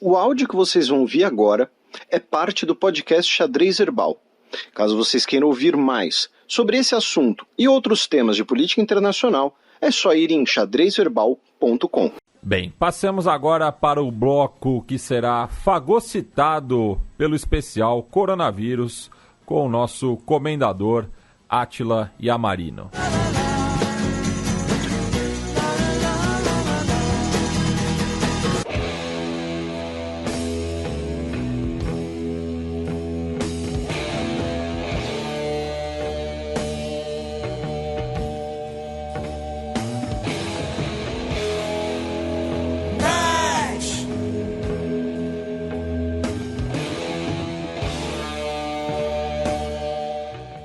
O áudio que vocês vão ouvir agora é parte do podcast Xadrez Herbal. Caso vocês queiram ouvir mais sobre esse assunto e outros temas de política internacional, é só ir em xadrezherbal.com. Bem, passemos agora para o bloco que será fagocitado pelo especial Coronavírus com o nosso comendador Átila Yamarino.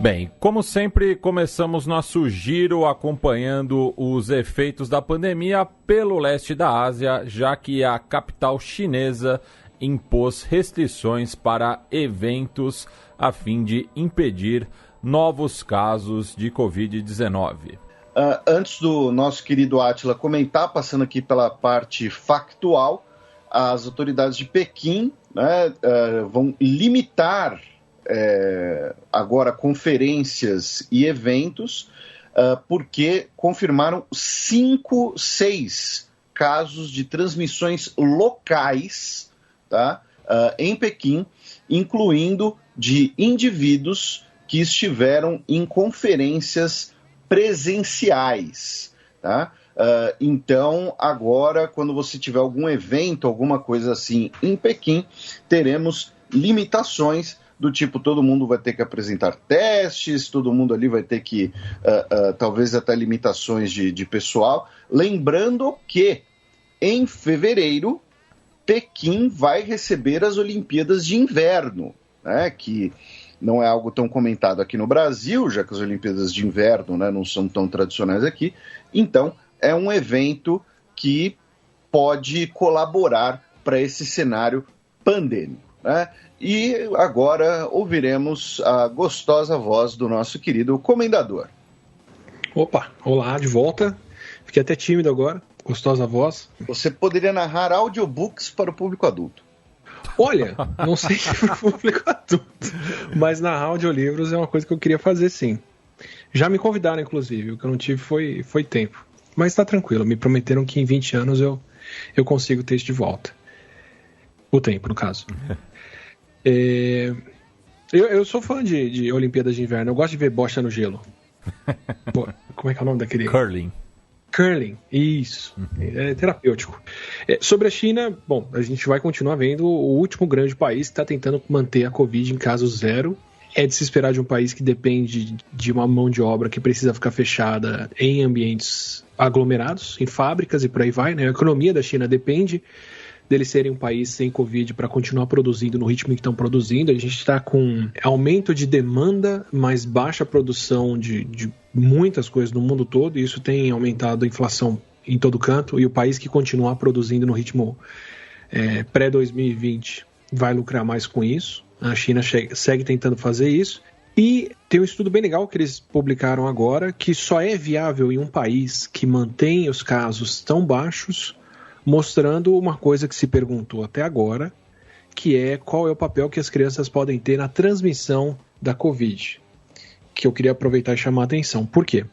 Bem, como sempre, começamos nosso giro acompanhando os efeitos da pandemia pelo leste da Ásia, já que a capital chinesa impôs restrições para eventos a fim de impedir novos casos de Covid-19. Antes do nosso querido Átila comentar, passando aqui pela parte factual, as autoridades de Pequim, vão limitar agora conferências e eventos, porque confirmaram 6 casos de transmissões locais, tá, em Pequim, incluindo de indivíduos que estiveram em conferências presenciais, tá? Então, agora, quando você tiver algum evento, alguma coisa assim em Pequim, teremos limitações do tipo, todo mundo vai ter que apresentar testes, todo mundo ali vai ter que, talvez até limitações de pessoal. Lembrando que, em fevereiro, Pequim vai receber as Olimpíadas de Inverno, né, que não é algo tão comentado aqui no Brasil, já que as Olimpíadas de Inverno, né, não são tão tradicionais aqui. Então, é um evento que pode colaborar para esse cenário pandêmico, né? E agora ouviremos a gostosa voz do nosso querido comendador. Opa, olá, de volta. Fiquei até tímido agora, gostosa voz. Você poderia narrar audiobooks para o público adulto. Olha, não sei se para o público adulto, mas narrar audiolivros é uma coisa que eu queria fazer, sim. Já me convidaram, inclusive, o que eu não tive foi tempo. Mas está tranquilo, me prometeram que em 20 anos eu consigo ter isso de volta. O tempo, no caso. Eu sou fã de Olimpíadas de Inverno, eu gosto de ver bocha no gelo. Pô, como é que é o nome daquele? Curling, isso. É terapêutico. Sobre a China, bom, a gente vai continuar vendo o último grande país que está tentando manter a Covid em caso zero. É de se esperar de um país que depende de uma mão de obra que precisa ficar fechada em ambientes aglomerados, em fábricas e por aí vai, né? A economia da China depende deles serem um país sem Covid para continuar produzindo no ritmo que estão produzindo. A gente está com aumento de demanda, mas baixa produção de muitas coisas no mundo todo, e isso tem aumentado a inflação em todo canto, e o país que continuar produzindo no ritmo pré-2020 vai lucrar mais com isso. A China segue tentando fazer isso. E tem um estudo bem legal que eles publicaram agora, que só é viável em um país que mantém os casos tão baixos, mostrando uma coisa que se perguntou até agora, que é qual é o papel que as crianças podem ter na transmissão da Covid, que eu queria aproveitar e chamar a atenção. Por quê?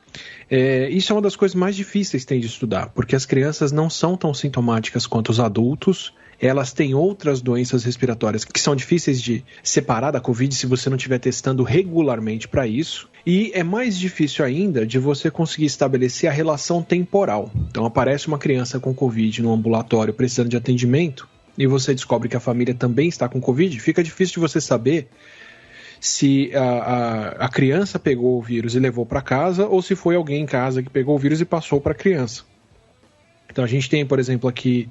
Isso é uma das coisas mais difíceis que tem de estudar, porque as crianças não são tão sintomáticas quanto os adultos, elas têm outras doenças respiratórias que são difíceis de separar da Covid se você não estiver testando regularmente para isso. E é mais difícil ainda de você conseguir estabelecer a relação temporal. Então aparece uma criança com Covid no ambulatório precisando de atendimento e você descobre que a família também está com Covid, fica difícil de você saber se a criança pegou o vírus e levou para casa ou se foi alguém em casa que pegou o vírus e passou para a criança. Então a gente tem, por exemplo, aqui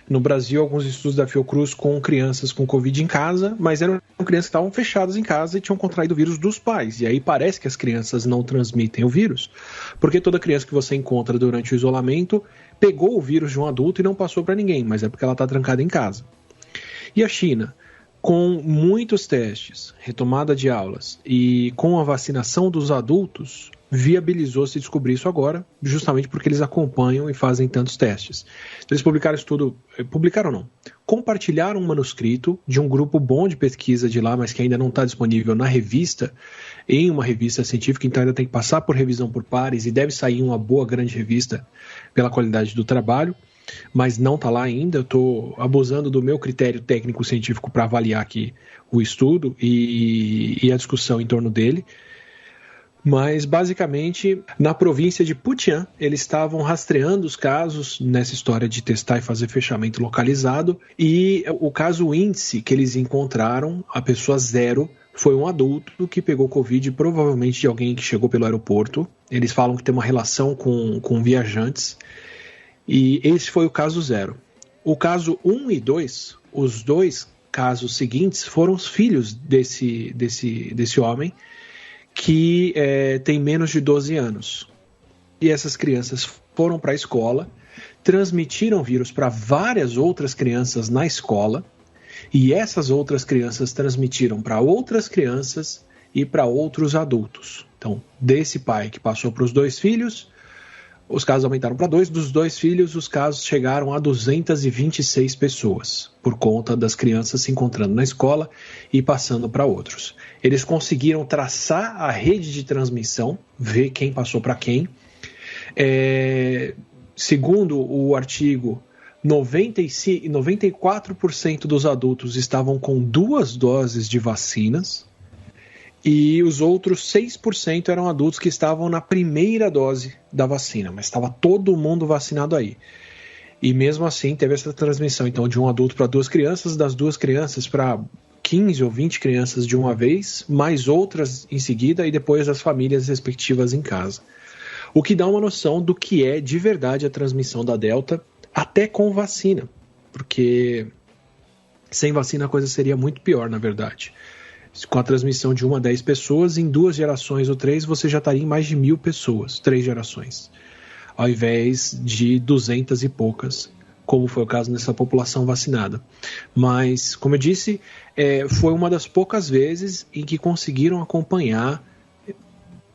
no Brasil, alguns estudos da Fiocruz com crianças com Covid em casa, mas eram crianças que estavam fechadas em casa e tinham contraído o vírus dos pais. E aí parece que as crianças não transmitem o vírus, porque toda criança que você encontra durante o isolamento pegou o vírus de um adulto e não passou para ninguém, mas é porque ela está trancada em casa. E a China, com muitos testes, retomada de aulas e com a vacinação dos adultos, viabilizou se descobrir isso agora, justamente porque eles acompanham e fazem tantos testes. Então, eles compartilharam um manuscrito de um grupo bom de pesquisa de lá, mas que ainda não está disponível na revista, em uma revista científica, então ainda tem que passar por revisão por pares e deve sair uma boa, grande revista pela qualidade do trabalho, mas não está lá ainda. Eu estou abusando do meu critério técnico-científico para avaliar aqui o estudo e a discussão em torno dele. Mas, basicamente, na província de Putian, eles estavam rastreando os casos nessa história de testar e fazer fechamento localizado, e o caso índice que eles encontraram, a pessoa 0, foi um adulto que pegou Covid, provavelmente de alguém que chegou pelo aeroporto. Eles falam que tem uma relação com viajantes, e esse foi o caso 0. O caso 1 e 2, os dois casos seguintes, foram os filhos desse homem, que tem menos de 12 anos. E essas crianças foram para a escola, transmitiram vírus para várias outras crianças na escola, e essas outras crianças transmitiram para outras crianças e para outros adultos. Então, desse pai que passou para os 2 filhos, os casos aumentaram para 2, dos 2 filhos os casos chegaram a 226 pessoas, por conta das crianças se encontrando na escola e passando para outros. Eles conseguiram traçar a rede de transmissão, ver quem passou para quem. Segundo o artigo, 94% dos adultos estavam com 2 doses de vacinas, e os outros 6% eram adultos que estavam na primeira dose da vacina, mas estava todo mundo vacinado aí. E mesmo assim teve essa transmissão, então, de um adulto para 2 crianças, das 2 crianças para 15 ou 20 crianças de uma vez, mais outras em seguida, e depois as famílias respectivas em casa. O que dá uma noção do que é de verdade a transmissão da Delta, até com vacina, porque sem vacina a coisa seria muito pior, na verdade. Com a transmissão de 1 a 10 pessoas, em 2 gerações ou 3, você já estaria em mais de 1.000 pessoas, 3 gerações, ao invés de 200 e poucas, como foi o caso nessa população vacinada. Mas, como eu disse, foi uma das poucas vezes em que conseguiram acompanhar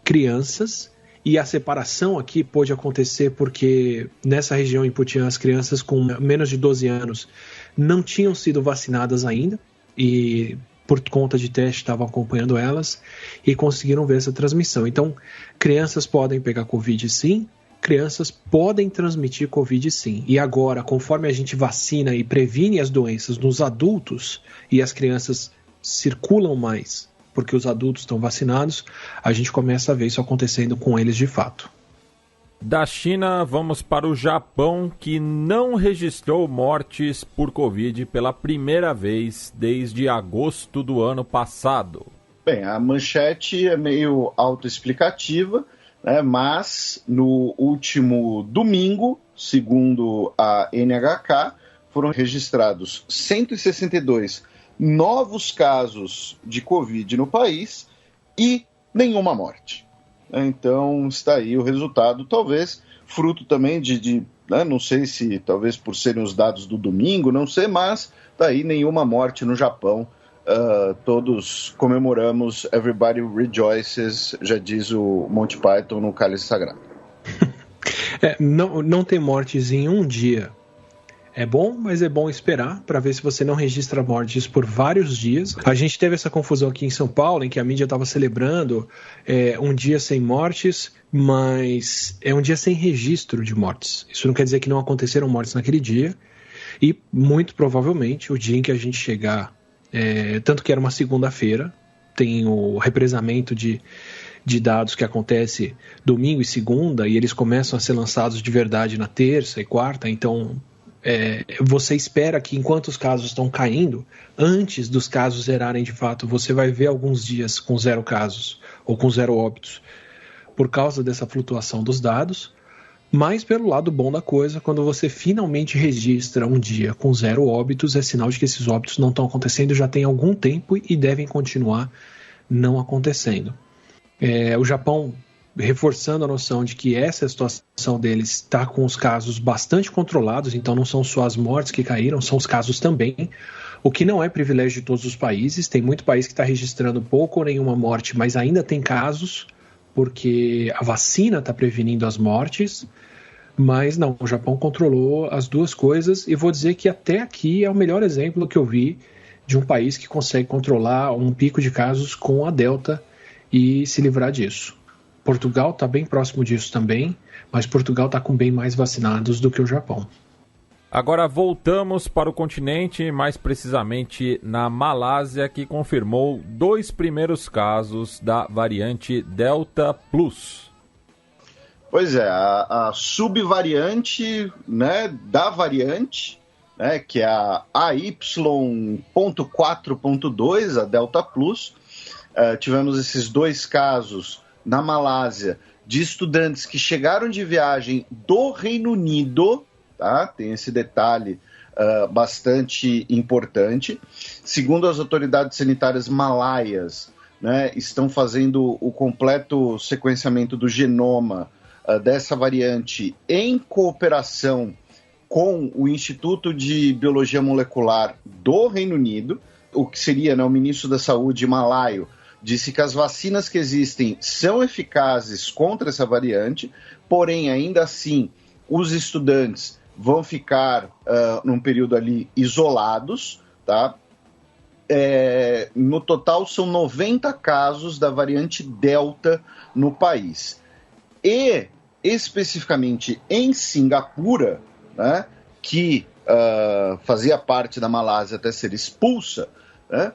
crianças, e a separação aqui pôde acontecer porque nessa região em Putian as crianças com menos de 12 anos não tinham sido vacinadas ainda, e por conta de teste estavam acompanhando elas e conseguiram ver essa transmissão. Então, crianças podem pegar Covid sim, crianças podem transmitir Covid sim. E agora, conforme a gente vacina e previne as doenças nos adultos e as crianças circulam mais porque os adultos estão vacinados, a gente começa a ver isso acontecendo com eles de fato. Da China, vamos para o Japão, que não registrou mortes por Covid pela primeira vez desde agosto do ano passado. Bem, a manchete é meio autoexplicativa, né, mas no último domingo, segundo a NHK, foram registrados 162 novos casos de Covid no país e nenhuma morte. Então está aí o resultado, talvez fruto também não sei se talvez por serem os dados do domingo, não sei, mas está aí nenhuma morte no Japão. Todos comemoramos, everybody rejoices, já diz o Monty Python no Cálice Sagrado. Não tem mortes em um dia. É bom, mas é bom esperar para ver se você não registra mortes por vários dias. A gente teve essa confusão aqui em São Paulo, em que a mídia estava celebrando um dia sem mortes, mas é um dia sem registro de mortes. Isso não quer dizer que não aconteceram mortes naquele dia, e muito provavelmente o dia em que a gente chegar, tanto que era uma segunda-feira, tem o represamento de dados que acontece domingo e segunda, e eles começam a ser lançados de verdade na terça e quarta, então você espera que enquanto os casos estão caindo, antes dos casos zerarem de fato, você vai ver alguns dias com 0 casos ou com 0 óbitos por causa dessa flutuação dos dados. Mas pelo lado bom da coisa, quando você finalmente registra um dia com 0 óbitos, é sinal de que esses óbitos não estão acontecendo já tem algum tempo e devem continuar não acontecendo. O Japão, reforçando a noção de que essa é a situação deles, está com os casos bastante controlados, então não são só as mortes que caíram, são os casos também, o que não é privilégio de todos os países. Tem muito país que está registrando pouco ou nenhuma morte, mas ainda tem casos, porque a vacina está prevenindo as mortes, mas não, o Japão controlou as duas coisas, e vou dizer que até aqui é o melhor exemplo que eu vi de um país que consegue controlar um pico de casos com a Delta e se livrar disso. Portugal está bem próximo disso também, mas Portugal está com bem mais vacinados do que o Japão. Agora voltamos para o continente, mais precisamente na Malásia, que confirmou 2 primeiros casos da variante Delta Plus. Pois é, a subvariante, né, da variante, né, que é a AY.4.2, a Delta Plus. Tivemos esses 2 casos na Malásia de estudantes que chegaram de viagem do Reino Unido. Tá? Tem esse detalhe bastante importante. Segundo as autoridades sanitárias malaias, né, estão fazendo o completo sequenciamento do genoma dessa variante em cooperação com o Instituto de Biologia Molecular do Reino Unido. O que seria, né, o ministro da Saúde malaio disse que as vacinas que existem são eficazes contra essa variante, porém, ainda assim, os estudantes vão ficar num período ali isolados, tá? No total são 90 casos da variante Delta no país. E, especificamente em Singapura, né, que fazia parte da Malásia até ser expulsa, né,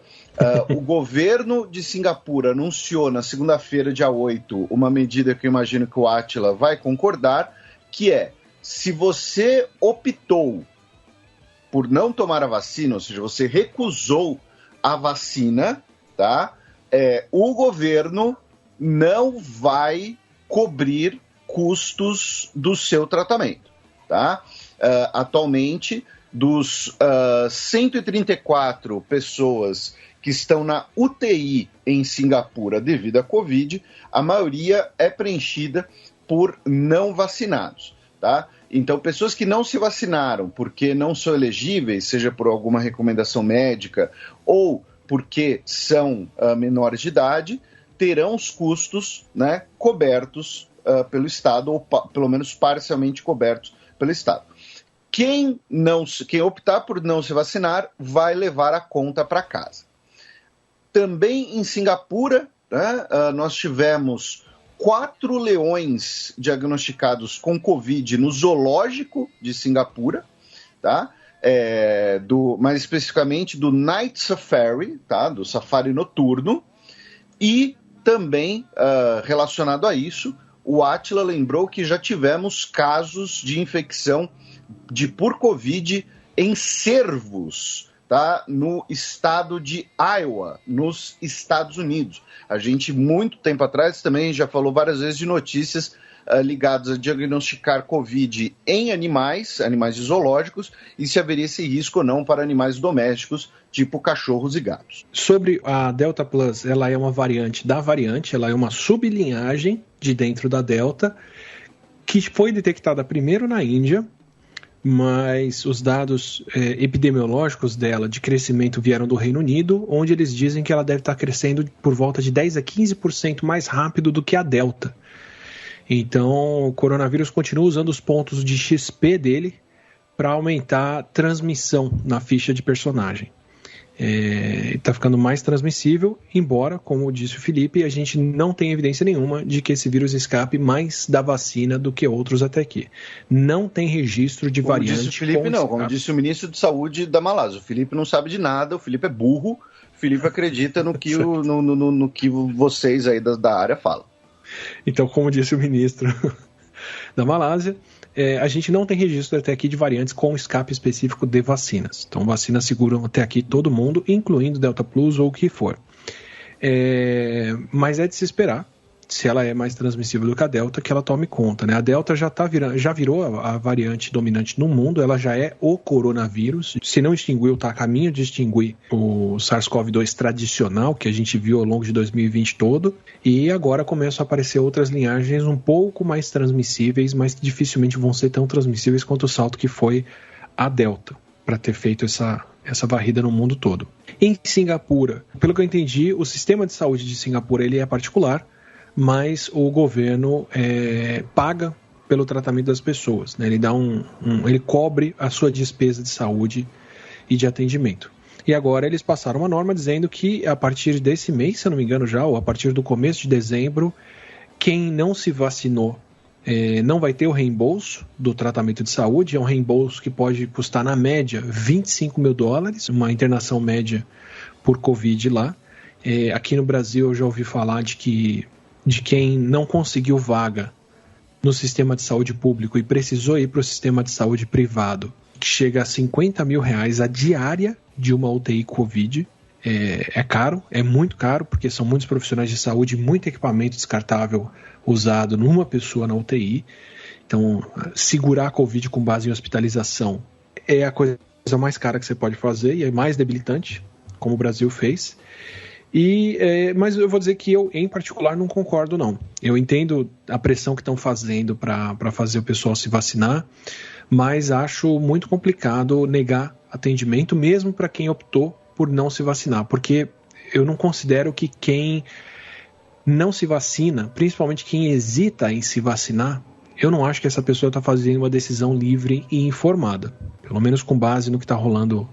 o governo de Singapura anunciou na segunda-feira, dia 8, uma medida que eu imagino que o Átila vai concordar, que é: se você optou por não tomar a vacina, ou seja, você recusou a vacina, tá? O governo não vai cobrir custos do seu tratamento, tá? Atualmente, dos 134 pessoas que estão na UTI em Singapura devido à Covid, a maioria é preenchida por não vacinados. Tá? Então, pessoas que não se vacinaram porque não são elegíveis, seja por alguma recomendação médica ou porque são menores de idade, terão os custos, né, cobertos pelo Estado, ou pelo menos parcialmente cobertos pelo Estado. Quem optar por não se vacinar vai levar a conta para casa. Também em Singapura, né, nós tivemos 4 leões diagnosticados com Covid no zoológico de Singapura, tá? Mais especificamente do Night Safari, tá? Do safari noturno. E também, relacionado a isso, o Átila lembrou que já tivemos casos de infecção por Covid em cervos, tá? No estado de Iowa, nos Estados Unidos. A gente, muito tempo atrás, também já falou várias vezes de notícias ligadas a diagnosticar Covid em animais de zoológicos, e se haveria esse risco ou não para animais domésticos, tipo cachorros e gatos. Sobre a Delta Plus, ela é uma variante da variante, ela é uma sublinhagem de dentro da Delta, que foi detectada primeiro na Índia, mas os dados epidemiológicos dela de crescimento vieram do Reino Unido, onde eles dizem que ela deve estar crescendo por volta de 10 a 15% mais rápido do que a Delta. Então, o coronavírus continua usando os pontos de XP dele para aumentar a transmissão na ficha de personagem. Está ficando mais transmissível, embora, como disse o Felipe, a gente não tem evidência nenhuma de que esse vírus escape mais da vacina do que outros até aqui. Não tem registro de variante. Como disse o Felipe, não. Como disse o ministro de Saúde da Malásia. O Felipe não sabe de nada, o Felipe é burro, o Felipe acredita no que, no que vocês aí da área falam. Então, como disse o ministro da Malásia, a gente não tem registro até aqui de variantes com escape específico de vacinas. Então, vacinas seguram até aqui todo mundo, incluindo Delta Plus ou o que for. Mas é de se esperar, se ela é mais transmissível do que a Delta, que ela tome conta, né? A Delta já virou a variante dominante no mundo, ela já é o coronavírus. Se não extinguiu, está a caminho de extinguir o SARS-CoV-2 tradicional, que a gente viu ao longo de 2020 todo, e agora começam a aparecer outras linhagens um pouco mais transmissíveis, mas dificilmente vão ser tão transmissíveis quanto o salto que foi a Delta, para ter feito essa varrida no mundo todo. Em Singapura, pelo que eu entendi, o sistema de saúde de Singapura ele é particular. mas o governo paga pelo tratamento das pessoas, né? Ele dá ele cobre a sua despesa de saúde e de atendimento. E agora eles passaram uma norma dizendo que a partir desse mês, se eu não me engano já, ou a partir do começo de dezembro, quem não se vacinou não vai ter o reembolso do tratamento de saúde. É um reembolso que pode custar, na média, $25 mil, uma internação média por Covid lá. Aqui no Brasil eu já ouvi falar de quem não conseguiu vaga no sistema de saúde público e precisou ir para o sistema de saúde privado, que chega a R$50 mil a diária de uma UTI Covid. É caro, é muito caro, porque são muitos profissionais de saúde, muito equipamento descartável usado numa pessoa na UTI. Então, segurar a Covid com base em hospitalização é a coisa mais cara que você pode fazer e é mais debilitante, como o Brasil fez. Mas eu vou dizer que eu, em particular, não concordo, não. Eu entendo a pressão que estão fazendo para fazer o pessoal se vacinar, mas acho muito complicado negar atendimento, mesmo para quem optou por não se vacinar, porque eu não considero que quem não se vacina, principalmente quem hesita em se vacinar, eu não acho que essa pessoa está fazendo uma decisão livre e informada. Pelo menos com base no que está rolando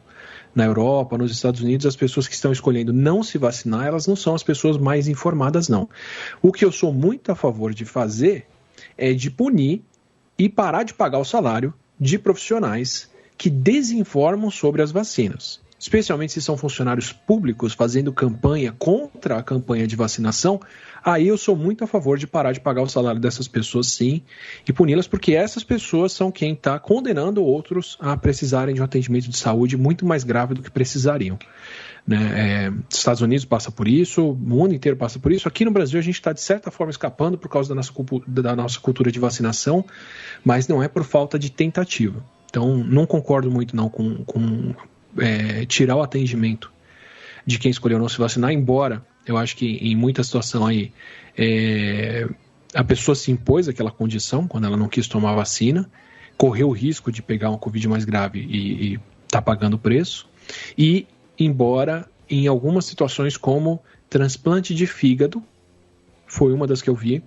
na Europa, nos Estados Unidos, as pessoas que estão escolhendo não se vacinar, elas não são as pessoas mais informadas, não. O que eu sou muito a favor de fazer é de punir e parar de pagar o salário de profissionais que desinformam sobre as vacinas. Especialmente se são funcionários públicos fazendo campanha contra a campanha de vacinação, aí eu sou muito a favor de parar de pagar o salário dessas pessoas, sim, e puni-las, porque essas pessoas são quem está condenando outros a precisarem de um atendimento de saúde muito mais grave do que precisariam. Né? Os Estados Unidos passa por isso, o mundo inteiro passa por isso. Aqui no Brasil a gente está, de certa forma, escapando por causa da nossa cultura de vacinação, mas não é por falta de tentativa. Então, não concordo muito não com tirar o atendimento de quem escolheu não se vacinar, embora eu acho que em muita situação aí a pessoa se impôs aquela condição quando ela não quis tomar a vacina, correu o risco de pegar uma Covid mais grave e está pagando o preço, e embora em algumas situações como transplante de fígado, foi uma das que eu vi.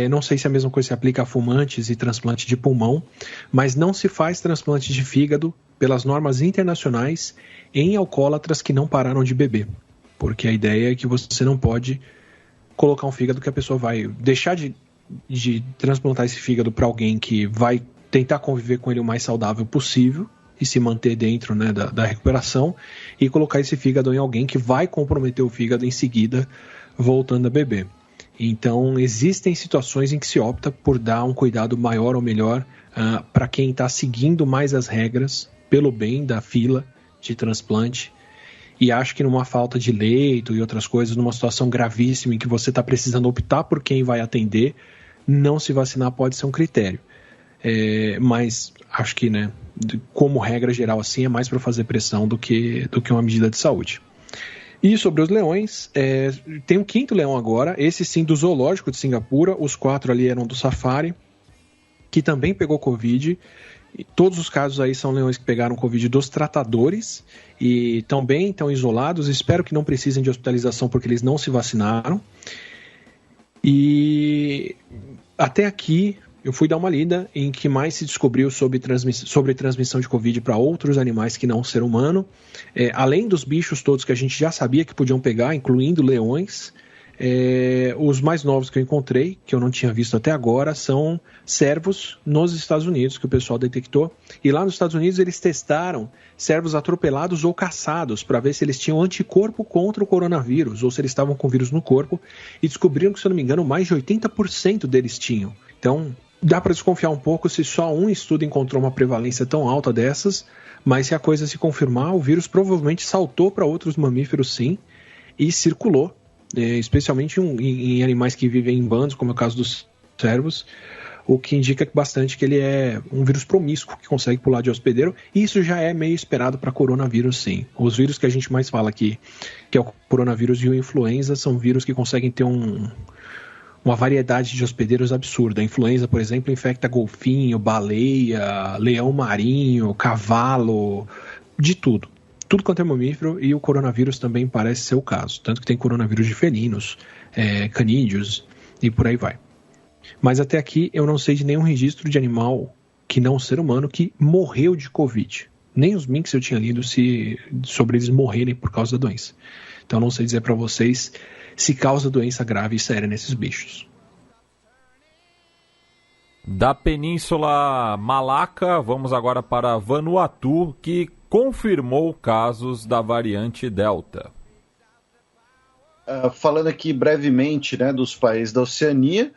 Não sei se a mesma coisa se aplica a fumantes e transplante de pulmão, mas não se faz transplante de fígado pelas normas internacionais em alcoólatras que não pararam de beber, porque a ideia é que você não pode colocar um fígado que a pessoa vai deixar de transplantar esse fígado para alguém que vai tentar conviver com ele o mais saudável possível e se manter dentro, né, da recuperação, e colocar esse fígado em alguém que vai comprometer o fígado em seguida voltando a beber. Então, existem situações em que se opta por dar um cuidado maior ou melhor para quem está seguindo mais as regras pelo bem da fila de transplante. E acho que numa falta de leito e outras coisas, numa situação gravíssima em que você está precisando optar por quem vai atender, não se vacinar pode ser um critério. Mas acho que, né, como regra geral, assim, é mais para fazer pressão do que uma medida de saúde. E sobre os leões, tem um quinto leão agora, esse sim do zoológico de Singapura, os 4 ali eram do safari, que também pegou Covid. E todos os casos aí são leões que pegaram Covid dos tratadores e também estão isolados. Espero que não precisem de hospitalização porque eles não se vacinaram. E até aqui eu fui dar uma lida em que mais se descobriu sobre transmissão de Covid para outros animais que não o ser humano. Além dos bichos todos que a gente já sabia que podiam pegar, incluindo leões, os mais novos que eu encontrei, que eu não tinha visto até agora, são cervos nos Estados Unidos, que o pessoal detectou. E lá nos Estados Unidos eles testaram cervos atropelados ou caçados para ver se eles tinham anticorpo contra o coronavírus ou se eles estavam com vírus no corpo, e descobriram que, se eu não me engano, mais de 80% deles tinham. Então, dá para desconfiar um pouco se só um estudo encontrou uma prevalência tão alta dessas, mas se a coisa se confirmar, o vírus provavelmente saltou para outros mamíferos sim e circulou, especialmente em animais que vivem em bandos, como é o caso dos cervos, o que indica bastante que ele é um vírus promíscuo que consegue pular de hospedeiro, e isso já é meio esperado para coronavírus sim. Os vírus que a gente mais fala aqui, que é o coronavírus e o influenza, são vírus que conseguem ter uma variedade de hospedeiros absurda. A influenza, por exemplo, infecta golfinho, baleia, leão marinho, cavalo, de tudo. tudo quanto é mamífero, e o coronavírus também parece ser o caso. Tanto que tem coronavírus de felinos, canídeos e por aí vai. Mas até aqui eu não sei de nenhum registro de animal que não ser humano que morreu de Covid. Nem os minks eu tinha lido sobre eles morrerem por causa da doença. Então não sei dizer para vocês se causa doença grave e séria nesses bichos. Da Península Malaca, vamos agora para Vanuatu, que confirmou casos da variante Delta. Falando aqui brevemente, né, dos países da Oceania,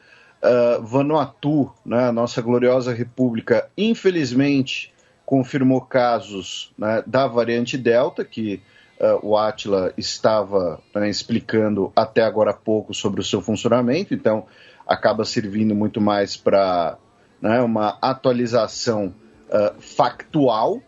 Vanuatu, né, a nossa gloriosa república, infelizmente confirmou casos, né, da variante Delta, que o Átila estava, né, explicando até agora há pouco sobre o seu funcionamento, então acaba servindo muito mais para, né, uma atualização factual.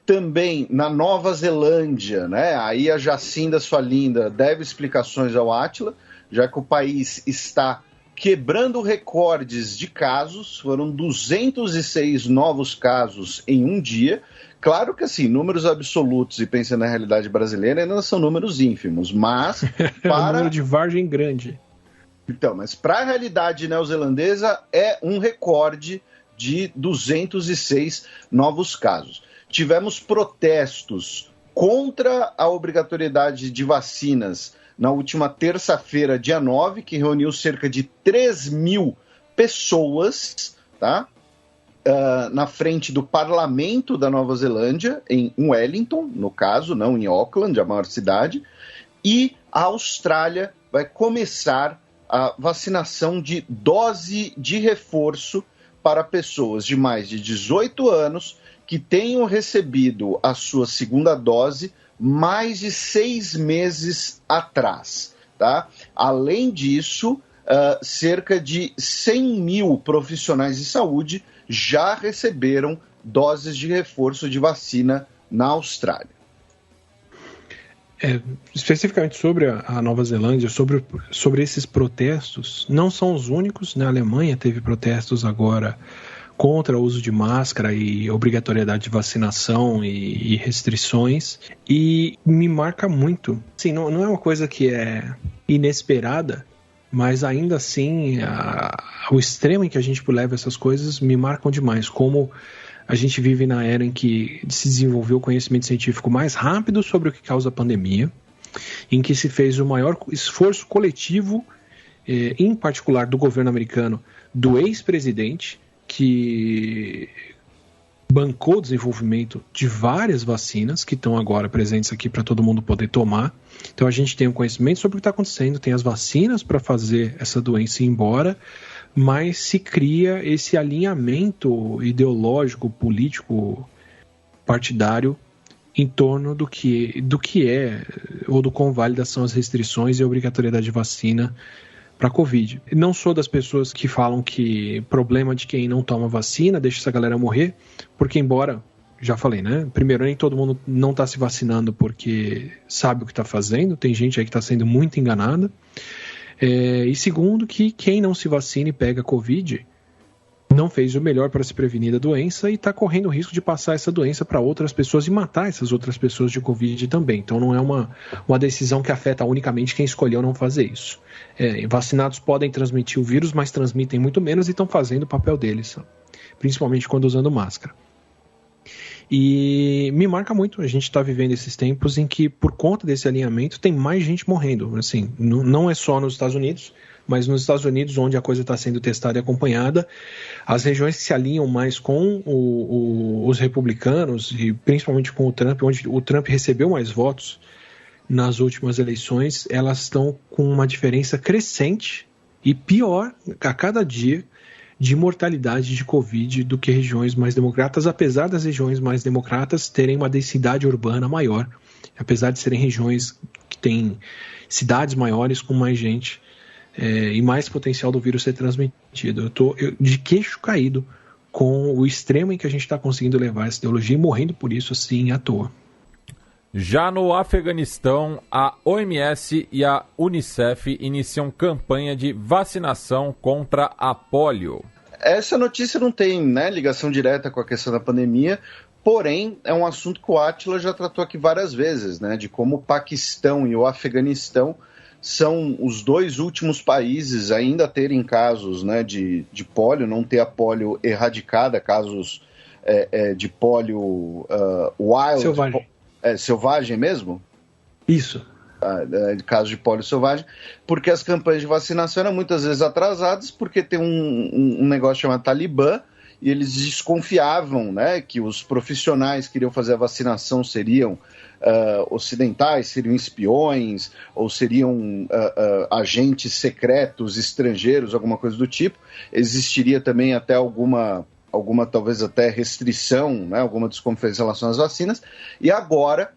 Também na Nova Zelândia, né, aí a Jacinda Sua Linda deve explicações ao Átila, já que o país está quebrando recordes de casos, foram 206 novos casos em um dia. Claro que, assim, números absolutos, e pensando na realidade brasileira, ainda são números ínfimos, mas para... o número de Vargem Grande. Então, mas para a realidade neozelandesa é um recorde de 206 novos casos. Tivemos protestos contra a obrigatoriedade de vacinas na última terça-feira, dia 9, que reuniu cerca de 3.000 pessoas, tá? Na frente do parlamento da Nova Zelândia, em Wellington, no caso, não em Auckland, a maior cidade, e a Austrália vai começar a vacinação de dose de reforço para pessoas de mais de 18 anos que tenham recebido a sua segunda dose mais de 6 meses atrás, tá? Além disso, cerca de 100 mil profissionais de saúde já receberam doses de reforço de vacina na Austrália. Especificamente sobre a Nova Zelândia, sobre esses protestos, não são os únicos, né? A Alemanha teve protestos agora contra o uso de máscara e obrigatoriedade de vacinação e restrições, e me marca muito. Assim, não é uma coisa que é inesperada, mas ainda assim o extremo em que a gente leva essas coisas me marcam demais, como a gente vive na era em que se desenvolveu o conhecimento científico mais rápido sobre o que causa a pandemia, em que se fez o maior esforço coletivo, em particular do governo americano, do ex-presidente, que bancou o desenvolvimento de várias vacinas que estão agora presentes aqui para todo mundo poder tomar. Então a gente tem um conhecimento sobre o que está acontecendo, tem as vacinas para fazer essa doença ir embora, mas se cria esse alinhamento ideológico, político, partidário em torno do que é ou do quão válidas são as restrições e a obrigatoriedade de vacina para a Covid. Não sou das pessoas que falam que problema de quem não toma vacina deixa essa galera morrer, porque embora, já falei, né? Primeiro, nem todo mundo não está se vacinando porque sabe o que está fazendo, tem gente aí que está sendo muito enganada. E segundo, que quem não se vacina e pega Covid não fez o melhor para se prevenir da doença e está correndo o risco de passar essa doença para outras pessoas e matar essas outras pessoas de Covid também. Então não é uma decisão que afeta unicamente quem escolheu não fazer isso. Vacinados podem transmitir o vírus, mas transmitem muito menos e estão fazendo o papel deles, principalmente quando usando máscara. E me marca muito, a gente está vivendo esses tempos em que, por conta desse alinhamento, tem mais gente morrendo. Assim, não é só nos Estados Unidos, mas nos Estados Unidos, onde a coisa está sendo testada e acompanhada, as regiões que se alinham mais com os republicanos, e principalmente com o Trump, onde o Trump recebeu mais votos nas últimas eleições, elas estão com uma diferença crescente e pior a cada dia de mortalidade de Covid do que regiões mais democratas, apesar das regiões mais democratas terem uma densidade urbana maior, apesar de serem regiões que têm cidades maiores com mais gente e mais potencial do vírus ser transmitido. Eu estou de queixo caído com o extremo em que a gente está conseguindo levar essa ideologia e morrendo por isso assim à toa. Já no Afeganistão, a OMS e a Unicef iniciam campanha de vacinação contra a polio. Essa notícia não tem, né, ligação direta com a questão da pandemia, Porém, é um assunto que o Átila já tratou aqui várias vezes, né, de como o Paquistão e o Afeganistão são os dois últimos países a ainda terem casos, né, de pólio, não ter a pólio erradicada, casos de pólio wild. Selvagem. Selvagem mesmo? Isso. Casos de pólio selvagem, porque as campanhas de vacinação eram muitas vezes atrasadas, porque tem um negócio chamado Talibã, e eles desconfiavam, né, que os profissionais que iriam fazer a vacinação seriam ocidentais, seriam espiões, ou seriam agentes secretos estrangeiros, alguma coisa do tipo. Existiria também até alguma talvez até restrição, né, alguma desconfiança em relação às vacinas, e agora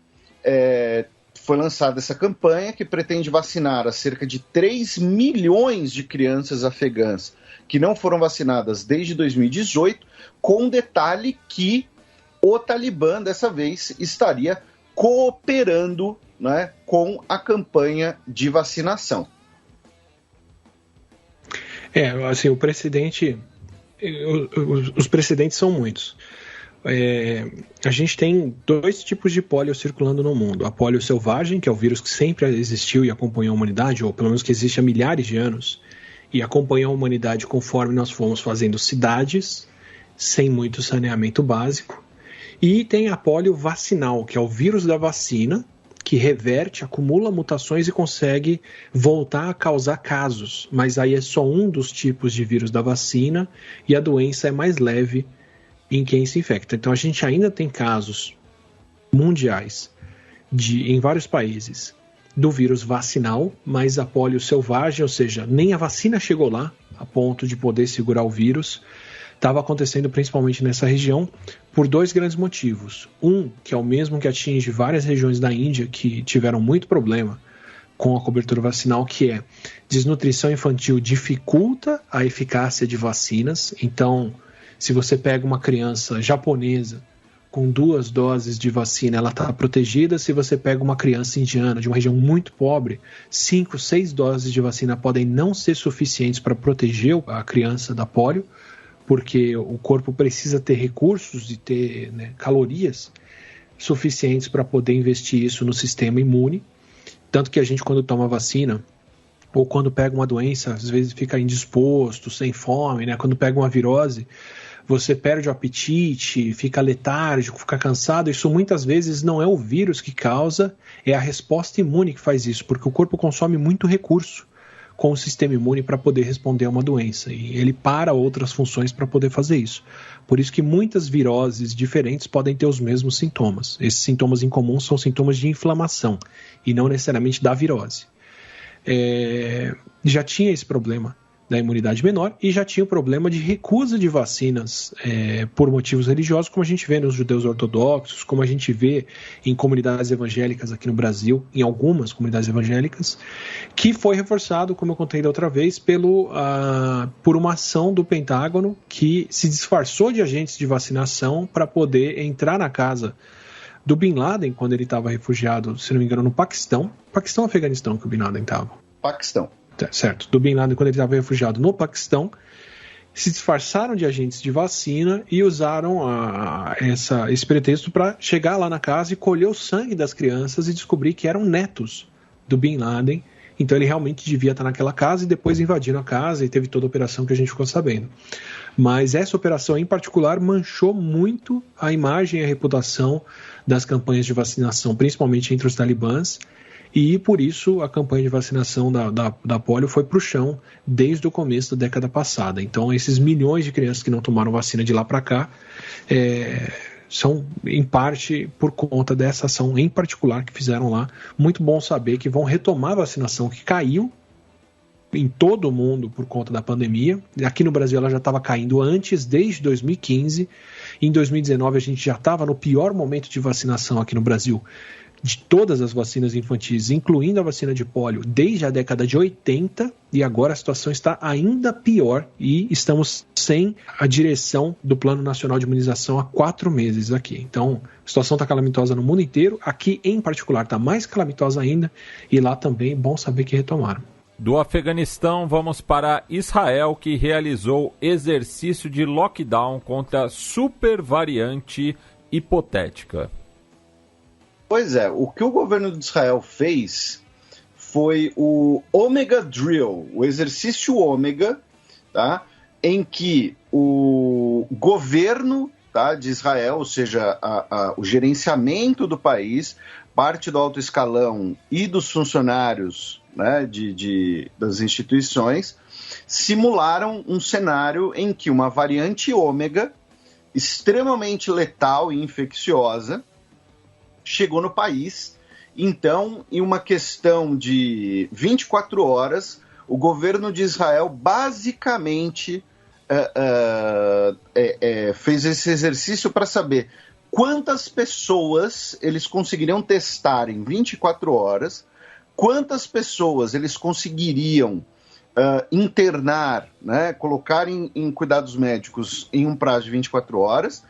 foi lançada essa campanha que pretende vacinar a cerca de 3 milhões de crianças afegãs que não foram vacinadas desde 2018, com detalhe que o Talibã, dessa vez, estaria cooperando, né, com a campanha de vacinação. Assim, o precedente... Os precedentes são muitos. A gente tem 2 tipos de pólio circulando no mundo. A pólio selvagem, que é o vírus que sempre existiu e acompanhou a humanidade, ou pelo menos que existe há milhares de anos, e acompanhou a humanidade conforme nós fomos fazendo cidades, sem muito saneamento básico. E tem a pólio vacinal, que é o vírus da vacina, que reverte, acumula mutações e consegue voltar a causar casos. Mas aí é só um dos tipos de vírus da vacina e a doença é mais leve em quem se infecta. Então a gente ainda tem casos mundiais em vários países do vírus vacinal, mas a pólio selvagem, ou seja, nem a vacina chegou lá a ponto de poder segurar o vírus. Estava acontecendo principalmente nessa região por 2 grandes motivos. Um, que é o mesmo que atinge várias regiões da Índia que tiveram muito problema com a cobertura vacinal, que é desnutrição infantil dificulta a eficácia de vacinas. Então, se você pega uma criança japonesa com 2 doses de vacina, ela está protegida. Se você pega uma criança indiana de uma região muito pobre, 5, 6 doses de vacina podem não ser suficientes para proteger a criança da pólio, porque o corpo precisa ter recursos e ter, né, calorias suficientes para poder investir isso no sistema imune. Tanto que a gente, quando toma vacina, ou quando pega uma doença, às vezes fica indisposto, sem fome, né? Quando pega uma virose, você perde o apetite, fica letárgico, fica cansado. Isso muitas vezes não é o vírus que causa, é a resposta imune que faz isso, porque o corpo consome muito recurso com o sistema imune para poder responder a uma doença, e ele para outras funções para poder fazer isso. Por isso que muitas viroses diferentes podem ter os mesmos sintomas. Esses sintomas em comum são sintomas de inflamação, e não necessariamente da virose. Já tinha esse problema da imunidade menor e já tinha o problema de recusa de vacinas por motivos religiosos, como a gente vê nos judeus ortodoxos, como a gente vê em comunidades evangélicas aqui no Brasil, em algumas comunidades evangélicas, que foi reforçado, como eu contei da outra vez, por uma ação do Pentágono que se disfarçou de agentes de vacinação para poder entrar na casa do Bin Laden quando ele estava refugiado, se não me engano, no Paquistão. Paquistão ou Afeganistão que o Bin Laden estava? Paquistão. Certo, do Bin Laden quando ele estava refugiado no Paquistão, se disfarçaram de agentes de vacina e usaram esse pretexto para chegar lá na casa e colher o sangue das crianças e descobrir que eram netos do Bin Laden. Então ele realmente devia estar naquela casa e depois invadiram a casa e teve toda a operação que a gente ficou sabendo. Mas essa operação em particular manchou muito a imagem e a reputação das campanhas de vacinação, principalmente entre os talibãs. E por isso a campanha de vacinação da pólio foi para o chão desde o começo da década passada. Então esses milhões de crianças que não tomaram vacina de lá para cá são em parte por conta dessa ação em particular que fizeram lá. Muito bom saber que vão retomar a vacinação que caiu em todo o mundo por conta da pandemia. Aqui no Brasil ela já estava caindo antes, desde 2015. Em 2019 a gente já estava no pior momento de vacinação aqui no Brasil de todas as vacinas infantis, incluindo a vacina de pólio, desde a década de 80, e agora a situação está ainda pior e estamos sem a direção do Plano Nacional de Imunização há 4 meses aqui. Então, a situação está calamitosa no mundo inteiro, aqui em particular está mais calamitosa ainda, e lá também, bom saber que retomaram. Do Afeganistão, vamos para Israel, que realizou exercício de lockdown contra a super variante hipotética? Pois é, o que o governo de Israel fez foi o Omega Drill, o exercício ômega, tá? Em que o governo, tá, de Israel, ou seja, o gerenciamento do país, parte do alto escalão e dos funcionários, né, das instituições, simularam um cenário em que uma variante ômega, extremamente letal e infecciosa, chegou no país. Então, em uma questão de 24 horas, o governo de Israel basicamente fez esse exercício para saber quantas pessoas eles conseguiriam testar em 24 horas, quantas pessoas eles conseguiriam internar, né, colocar em cuidados médicos em um prazo de 24 horas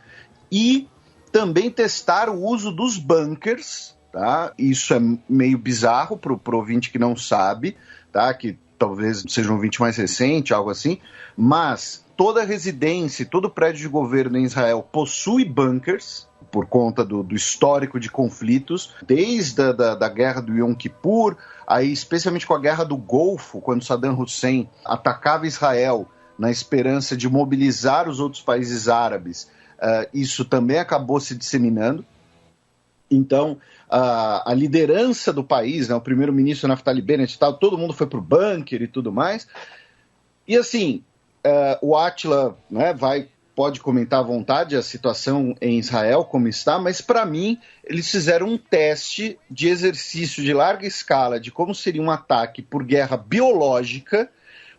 e também testar o uso dos bunkers, tá? Isso é meio bizarro para o ouvinte que não sabe, tá? Que talvez seja um ouvinte mais recente, algo assim, mas toda residência, todo prédio de governo em Israel possui bunkers, por conta do histórico de conflitos, desde a guerra do Yom Kippur, aí especialmente com a guerra do Golfo, quando Saddam Hussein atacava Israel na esperança de mobilizar os outros países árabes, isso também acabou se disseminando. Então, a liderança do país, né, o primeiro-ministro Naftali Bennett, todo mundo foi para o bunker e tudo mais. E assim, o Átila, né, pode comentar à vontade a situação em Israel, como está, mas para mim eles fizeram um teste de exercício de larga escala de como seria um ataque por guerra biológica,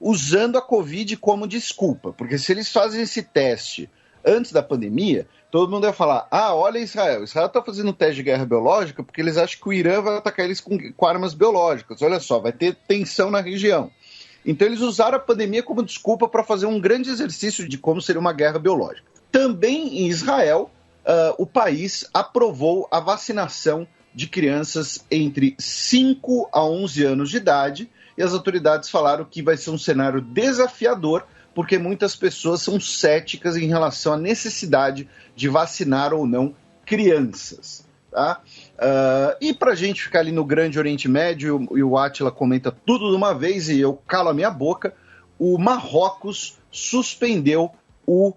usando a Covid como desculpa. Porque se eles fazem esse teste antes da pandemia, todo mundo ia falar, olha Israel está fazendo um teste de guerra biológica porque eles acham que o Irã vai atacar eles com armas biológicas. Olha só, vai ter tensão na região. Então eles usaram a pandemia como desculpa para fazer um grande exercício de como seria uma guerra biológica. Também em Israel, o país aprovou a vacinação de crianças entre 5 a 11 anos de idade e as autoridades falaram que vai ser um cenário desafiador porque muitas pessoas são céticas em relação à necessidade de vacinar ou não crianças. Tá? E para a gente ficar ali no Grande Oriente Médio, e o Átila comenta tudo de uma vez e eu calo a minha boca, o Marrocos suspendeu o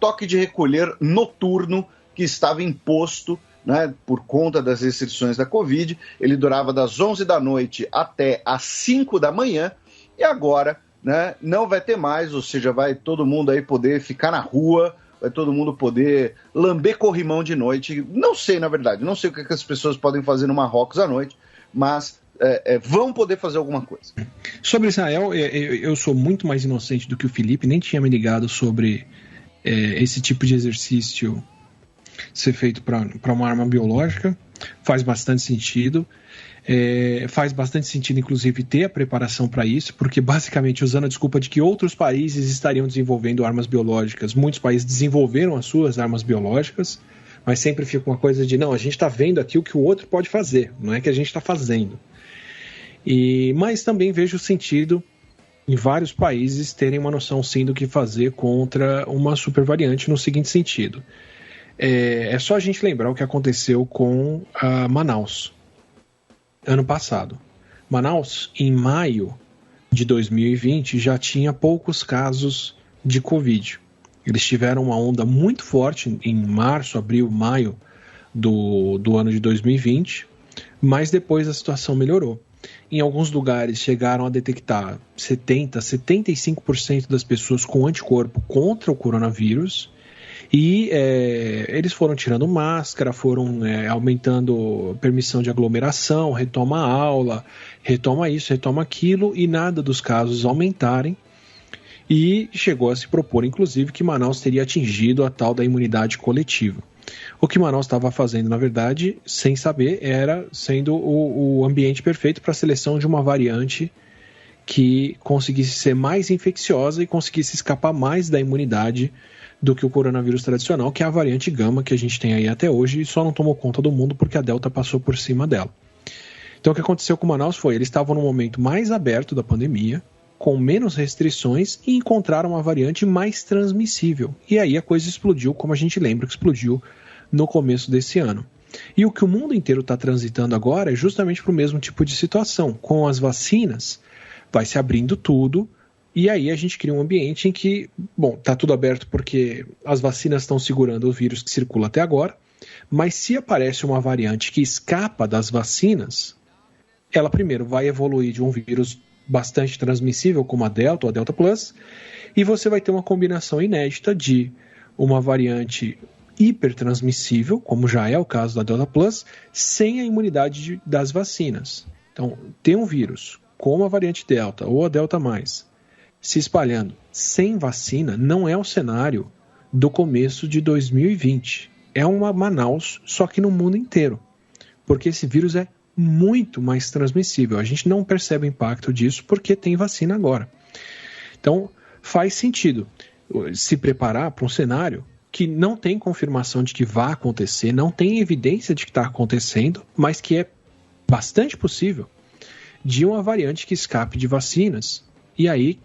toque de recolher noturno que estava imposto, né, por conta das restrições da Covid. Ele durava das 11 da noite até as 5 da manhã e agora, né, não vai ter mais, ou seja, vai todo mundo aí poder ficar na rua, vai todo mundo poder lamber corrimão de noite. Não sei, na verdade, não sei o que as pessoas podem fazer no Marrocos à noite, mas vão poder fazer alguma coisa. Sobre Israel, eu sou muito mais inocente do que o Felipe, nem tinha me ligado sobre esse tipo de exercício ser feito para uma arma biológica. Faz bastante sentido. Faz bastante sentido, inclusive, ter a preparação para isso, porque basicamente usando a desculpa de que outros países estariam desenvolvendo armas biológicas, muitos países desenvolveram as suas armas biológicas, mas sempre fica uma coisa de, não, a gente está vendo aqui o que o outro pode fazer, não é que a gente está fazendo. Mas também vejo sentido em vários países terem uma noção sim do que fazer contra uma supervariante no seguinte sentido. É só a gente lembrar o que aconteceu com Manaus ano passado. Manaus, em maio de 2020, já tinha poucos casos de Covid. Eles tiveram uma onda muito forte em março, abril, maio do ano de 2020, mas depois a situação melhorou. Em alguns lugares chegaram a detectar 75% das pessoas com anticorpo contra o coronavírus, e eles foram tirando máscara, foram aumentando permissão de aglomeração, retoma a aula, retoma isso, retoma aquilo, e nada dos casos aumentarem. E chegou a se propor, inclusive, que Manaus teria atingido a tal da imunidade coletiva. O que Manaus estava fazendo, na verdade, sem saber, era sendo o ambiente perfeito para a seleção de uma variante que conseguisse ser mais infecciosa e conseguisse escapar mais da imunidade do que o coronavírus tradicional, que é a variante Gama que a gente tem aí até hoje e só não tomou conta do mundo porque a Delta passou por cima dela. Então o que aconteceu com Manaus foi, eles estavam no momento mais aberto da pandemia, com menos restrições, e encontraram uma variante mais transmissível. E aí a coisa explodiu, como a gente lembra que explodiu no começo desse ano. E o que o mundo inteiro está transitando agora é justamente para o mesmo tipo de situação. Com as vacinas, vai se abrindo tudo, e aí a gente cria um ambiente em que, está tudo aberto porque as vacinas estão segurando o vírus que circula até agora, mas se aparece uma variante que escapa das vacinas, ela primeiro vai evoluir de um vírus bastante transmissível como a Delta ou a Delta Plus, e você vai ter uma combinação inédita de uma variante hipertransmissível, como já é o caso da Delta Plus, sem a imunidade das vacinas. Então, ter um vírus como a variante Delta ou a Delta+, se espalhando sem vacina, não é o cenário do começo de 2020. É uma Manaus, só que no mundo inteiro. Porque esse vírus é muito mais transmissível. A gente não percebe o impacto disso porque tem vacina agora. Então, faz sentido se preparar para um cenário que não tem confirmação de que vai acontecer, não tem evidência de que está acontecendo, mas que é bastante possível de uma variante que escape de vacinas. E aí,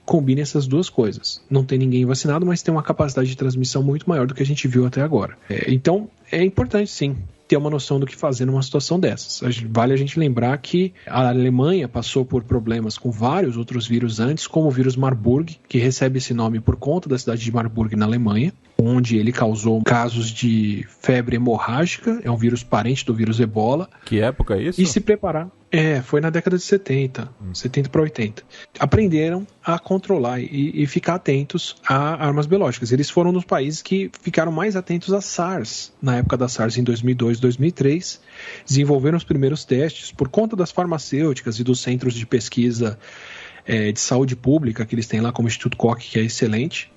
combine essas duas coisas. Não tem ninguém vacinado, mas tem uma capacidade de transmissão muito maior do que a gente viu até agora. Então, é importante, sim, ter uma noção do que fazer numa situação dessas. Vale a gente lembrar que a Alemanha passou por problemas com vários outros vírus antes, como o vírus Marburg, que recebe esse nome por conta da cidade de Marburg, na Alemanha, onde ele causou casos de febre hemorrágica, é um vírus parente do vírus Ebola. Que época é isso? E se preparar. Foi na década de 70, 70 para 80. Aprenderam a controlar e ficar atentos a armas biológicas. Eles foram um dos países que ficaram mais atentos a SARS, na época da SARS em 2002, 2003. Desenvolveram os primeiros testes por conta das farmacêuticas e dos centros de pesquisa de saúde pública que eles têm lá, como o Instituto Koch, que é excelente.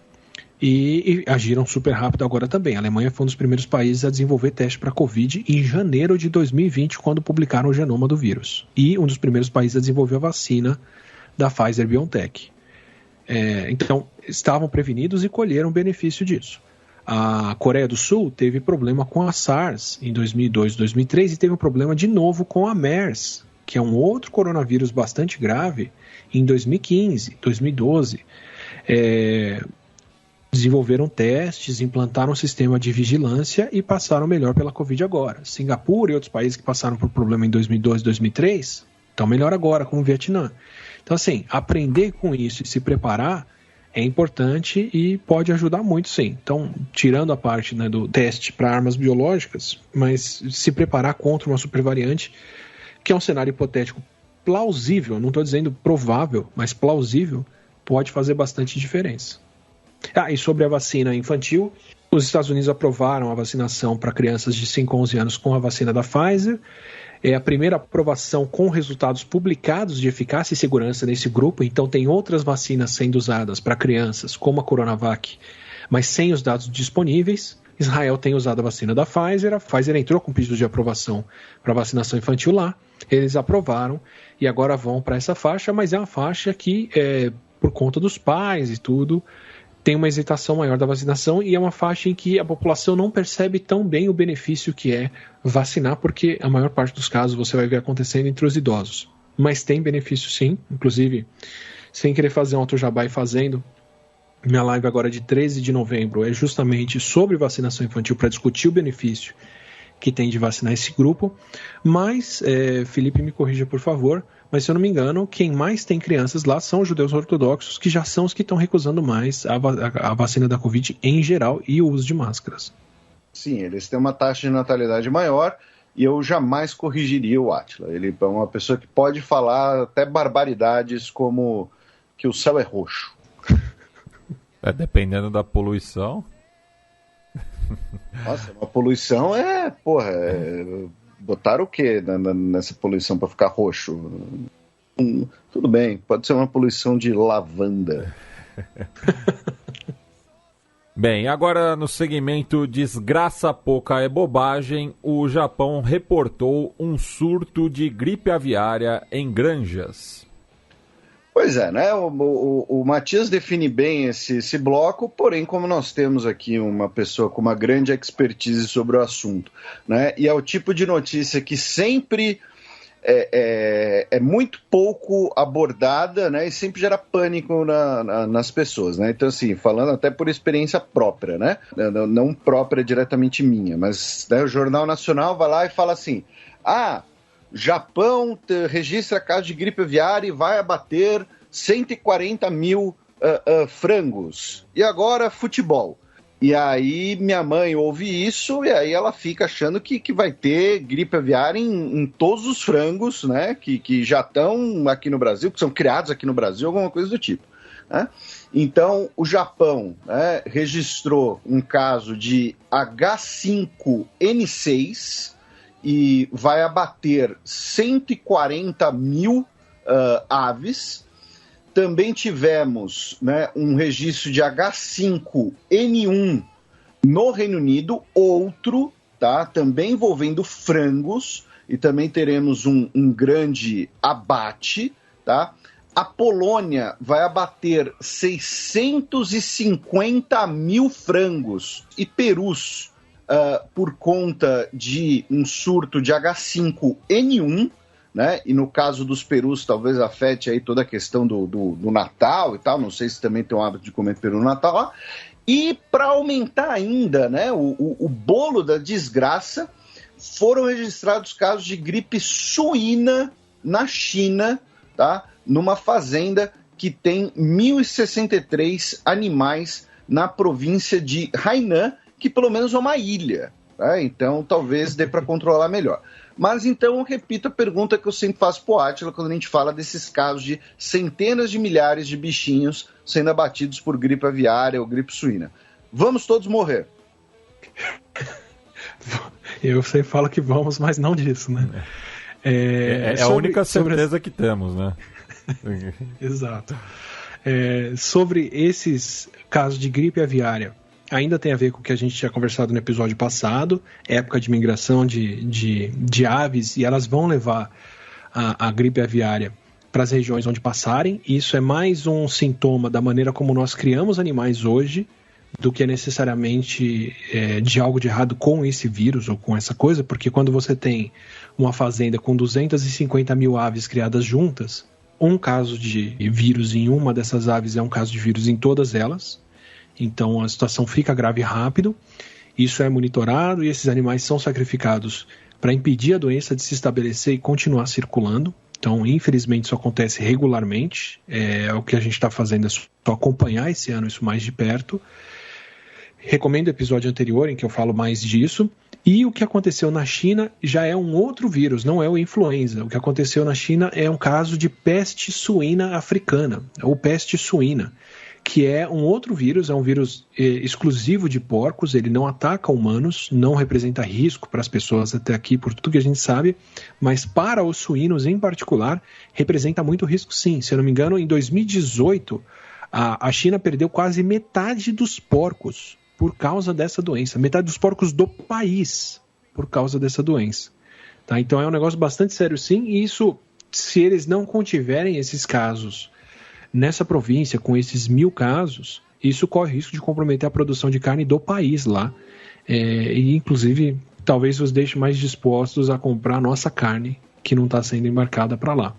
E agiram super rápido agora também. A Alemanha foi um dos primeiros países a desenvolver teste para Covid em janeiro de 2020, quando publicaram o genoma do vírus. E um dos primeiros países a desenvolver a vacina da Pfizer-BioNTech. Então, estavam prevenidos e colheram benefício disso. A Coreia do Sul teve problema com a SARS em 2002, 2003 e teve um problema de novo com a MERS, que é um outro coronavírus bastante grave, em 2015, 2012. Desenvolveram testes, implantaram um sistema de vigilância e passaram melhor pela Covid agora. Singapura e outros países que passaram por problema em 2002, 2003, estão melhor agora, como o Vietnã. Então, assim, aprender com isso e se preparar é importante e pode ajudar muito, sim. Então, tirando a parte, né, do teste para armas biológicas, mas se preparar contra uma supervariante, que é um cenário hipotético plausível, não estou dizendo provável, mas plausível, pode fazer bastante diferença. E sobre a vacina infantil, os Estados Unidos aprovaram a vacinação para crianças de 5 a 11 anos com a vacina da Pfizer. É a primeira aprovação com resultados publicados de eficácia e segurança nesse grupo, então tem outras vacinas sendo usadas para crianças, como a Coronavac, mas sem os dados disponíveis. Israel tem usado a vacina da Pfizer, a Pfizer entrou com pedido de aprovação para vacinação infantil lá, eles aprovaram e agora vão para essa faixa, mas é uma faixa que, por conta dos pais e tudo, tem uma hesitação maior da vacinação e é uma faixa em que a população não percebe tão bem o benefício que é vacinar, porque a maior parte dos casos você vai ver acontecendo entre os idosos. Mas tem benefício sim, inclusive, sem querer fazer um autojabá e fazendo, minha live agora de 13 de novembro é justamente sobre vacinação infantil para discutir o benefício que tem de vacinar esse grupo, mas, Felipe, me corrija por favor, mas se eu não me engano, quem mais tem crianças lá são os judeus ortodoxos, que já são os que estão recusando mais a vacina da Covid em geral e o uso de máscaras. Sim, eles têm uma taxa de natalidade maior e eu jamais corrigiria o Átila. Ele é uma pessoa que pode falar até barbaridades como que o céu é roxo. Dependendo da poluição. Nossa, uma poluição botaram o quê nessa poluição para ficar roxo? Tudo bem, pode ser uma poluição de lavanda. Bem, agora no segmento Desgraça Pouca é Bobagem, o Japão reportou um surto de gripe aviária em granjas. Pois é, né? O Matias define bem esse bloco, porém, como nós temos aqui uma pessoa com uma grande expertise sobre o assunto, né? E é o tipo de notícia que sempre é muito pouco abordada, né, e sempre gera pânico nas pessoas, né? Então, assim, falando até por experiência própria, né? Não própria diretamente minha, mas, né, o Jornal Nacional vai lá e fala assim: Japão registra caso de gripe aviária e vai abater 140 mil frangos. E agora, futebol. E aí minha mãe ouve isso e aí ela fica achando que vai ter gripe aviária em todos os frangos, né, que já estão aqui no Brasil, que são criados aqui no Brasil, alguma coisa do tipo, né? Então, o Japão, né, registrou um caso de H5N6 e vai abater 140 mil aves. Também tivemos, né, um registro de H5N1 no Reino Unido, outro, tá, também envolvendo frangos, e também teremos um grande abate, tá? A Polônia vai abater 650 mil frangos e perus por conta de um surto de H5N1, né? E no caso dos perus, talvez afete aí toda a questão do Natal e tal. Não sei se também tem o hábito de comer peru no Natal lá. E para aumentar ainda, né, o bolo da desgraça, foram registrados casos de gripe suína na China, tá? Numa fazenda que tem 1.063 animais na província de Hainan, que pelo menos é uma ilha, tá? Então talvez dê para controlar melhor. Mas então eu repito a pergunta que eu sempre faço pro Átila quando a gente fala desses casos de centenas de milhares de bichinhos sendo abatidos por gripe aviária ou gripe suína. Vamos todos morrer? Eu sempre falo que vamos, mas não disso, né? A única certeza que temos, né? Exato. Sobre esses casos de gripe aviária, ainda tem a ver com o que a gente tinha conversado no episódio passado, época de migração de aves, e elas vão levar a gripe aviária para as regiões onde passarem. Isso é mais um sintoma da maneira como nós criamos animais hoje, do que necessariamente de algo de errado com esse vírus ou com essa coisa, porque quando você tem uma fazenda com 250 mil aves criadas juntas, um caso de vírus em uma dessas aves é um caso de vírus em todas elas. Então a situação fica grave rápido, isso é monitorado e esses animais são sacrificados para impedir a doença de se estabelecer e continuar circulando. Então, infelizmente, isso acontece regularmente. O que a gente está fazendo é só acompanhar esse ano isso mais de perto. Recomendo o episódio anterior em que eu falo mais disso. E o que aconteceu na China já é um outro vírus, não é o influenza. O que aconteceu na China é um caso de peste suína africana, ou peste suína, que é um outro vírus, é um vírus exclusivo de porcos, ele não ataca humanos, não representa risco para as pessoas até aqui, por tudo que a gente sabe, mas para os suínos em particular, representa muito risco sim. Se eu não me engano, em 2018, a China perdeu quase metade dos porcos por causa dessa doença, metade dos porcos do país por causa dessa doença. Tá? Então é um negócio bastante sério sim, e isso, se eles não contiverem esses casos nessa província, com esses 1.000 casos, isso corre risco de comprometer a produção de carne do país lá, e inclusive talvez os deixe mais dispostos a comprar a nossa carne que não está sendo embarcada para lá.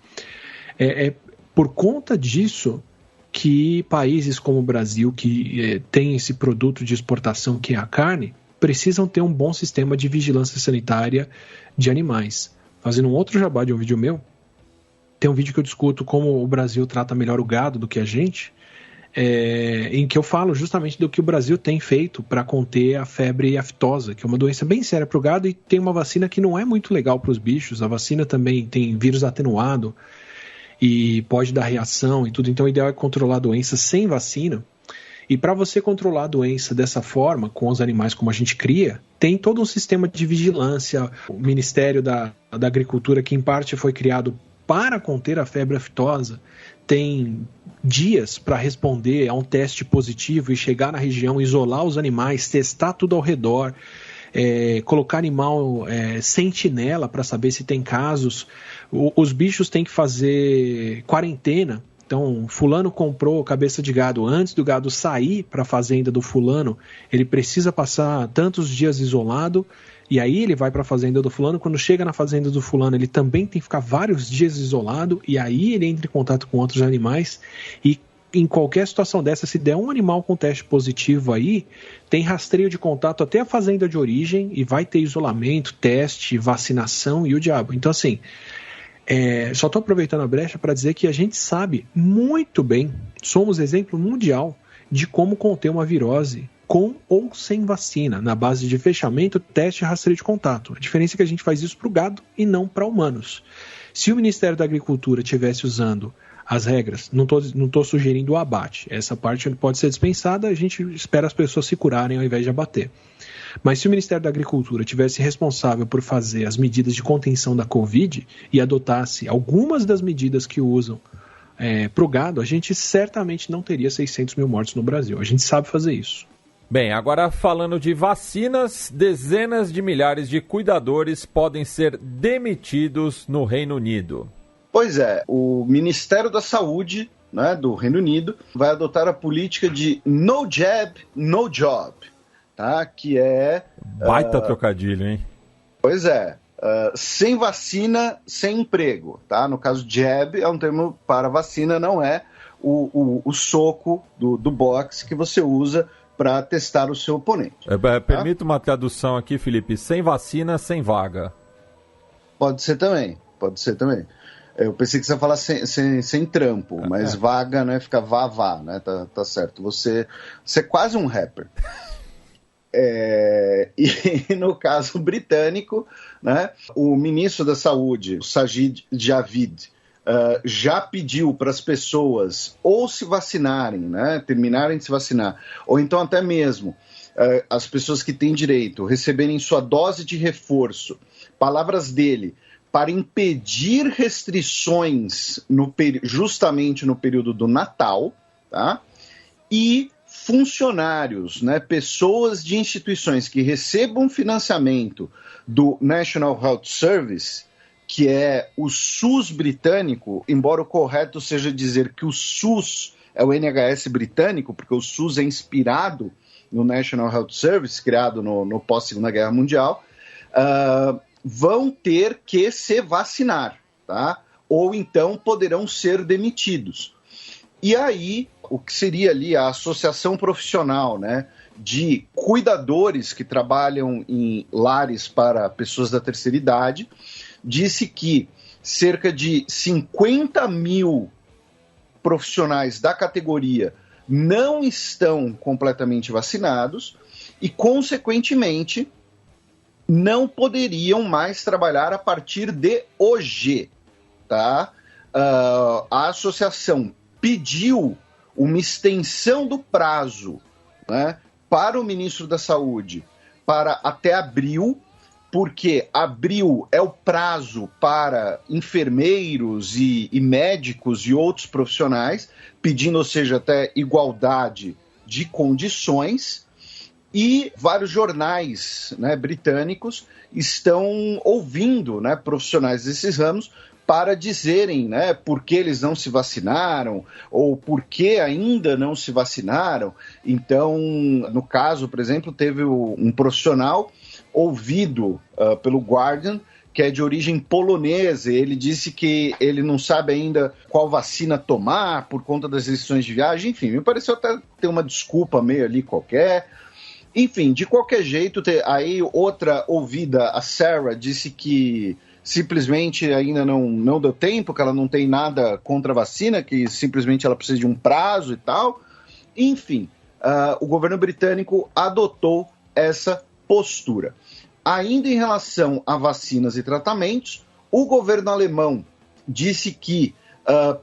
Por conta disso que países como o Brasil, que tem esse produto de exportação que é a carne, precisam ter um bom sistema de vigilância sanitária de animais. Fazendo um outro jabá de um vídeo meu, tem um vídeo que eu discuto como o Brasil trata melhor o gado do que a gente, em que eu falo justamente do que o Brasil tem feito para conter a febre aftosa, que é uma doença bem séria para o gado e tem uma vacina que não é muito legal para os bichos. A vacina também tem vírus atenuado e pode dar reação e tudo, então o ideal é controlar a doença sem vacina. E para você controlar a doença dessa forma, com os animais como a gente cria, tem todo um sistema de vigilância. O Ministério da Agricultura, que em parte foi criado para conter a febre aftosa, tem dias para responder a um teste positivo e chegar na região, isolar os animais, testar tudo ao redor, colocar animal sentinela para saber se tem casos. Os bichos têm que fazer quarentena. Então, fulano comprou cabeça de gado. Antes do gado sair para a fazenda do fulano, ele precisa passar tantos dias isolado. E aí ele vai para a fazenda do fulano, quando chega na fazenda do fulano, ele também tem que ficar vários dias isolado, e aí ele entra em contato com outros animais, e em qualquer situação dessa, se der um animal com teste positivo aí, tem rastreio de contato até a fazenda de origem, e vai ter isolamento, teste, vacinação e o diabo. Então assim, só estou aproveitando a brecha para dizer que a gente sabe muito bem, somos exemplo mundial de como conter uma virose com ou sem vacina, na base de fechamento, teste e rastreio de contato. A diferença é que a gente faz isso para o gado e não para humanos. Se o Ministério da Agricultura estivesse usando as regras, não estou sugerindo o abate, essa parte pode ser dispensada, a gente espera as pessoas se curarem ao invés de abater. Mas se o Ministério da Agricultura tivesse responsável por fazer as medidas de contenção da Covid e adotasse algumas das medidas que usam para o gado, a gente certamente não teria 600 mil mortos no Brasil. A gente sabe fazer isso. Bem, agora falando de vacinas, dezenas de milhares de cuidadores podem ser demitidos no Reino Unido. Pois é, o Ministério da Saúde, né, do Reino Unido vai adotar a política de no jab, no job, tá? Que é... Baita trocadilho, hein? Pois é, sem vacina, sem emprego, tá? No caso, jab é um termo para vacina, não é o soco do boxe que você usa para testar o seu oponente. Permita uma tradução aqui, Felipe. Sem vacina, sem vaga. Pode ser também. Eu pensei que você ia falar sem trampo, mas vaga, né? Fica vá, né? Tá certo. Você é quase um rapper. E no caso britânico, né? O ministro da Saúde, Sajid Javid, já pediu para as pessoas ou se vacinarem, né, terminarem de se vacinar, ou então até mesmo as pessoas que têm direito receberem sua dose de reforço, palavras dele, para impedir restrições justamente no período do Natal, tá? E funcionários, né, pessoas de instituições que recebam financiamento do National Health Service, que é o SUS britânico, embora o correto seja dizer que o SUS é o NHS britânico, porque o SUS é inspirado no National Health Service, criado no pós-Segunda Guerra Mundial, vão ter que se vacinar, tá? Ou então poderão ser demitidos. E aí, o que seria ali a associação profissional, né, de cuidadores que trabalham em lares para pessoas da terceira idade, disse que cerca de 50 mil profissionais da categoria não estão completamente vacinados e, consequentemente, não poderiam mais trabalhar a partir de hoje, tá? A associação pediu uma extensão do prazo, né, para o ministro da Saúde para até abril, porque abril é o prazo para enfermeiros e médicos e outros profissionais, pedindo, ou seja, até igualdade de condições, e vários jornais, né, britânicos estão ouvindo, né, profissionais desses ramos para dizerem, né, por que eles não se vacinaram ou por que ainda não se vacinaram. Então, no caso, por exemplo, teve um profissional ouvido pelo Guardian, que é de origem polonesa. Ele disse que ele não sabe ainda qual vacina tomar por conta das restrições de viagem. Enfim, me pareceu até ter uma desculpa meio ali qualquer. Enfim, de qualquer jeito, aí outra ouvida, a Sarah, disse que simplesmente ainda não deu tempo, que ela não tem nada contra a vacina, que simplesmente ela precisa de um prazo e tal. Enfim, o governo britânico adotou essa postura. Ainda em relação a vacinas e tratamentos, o governo alemão disse que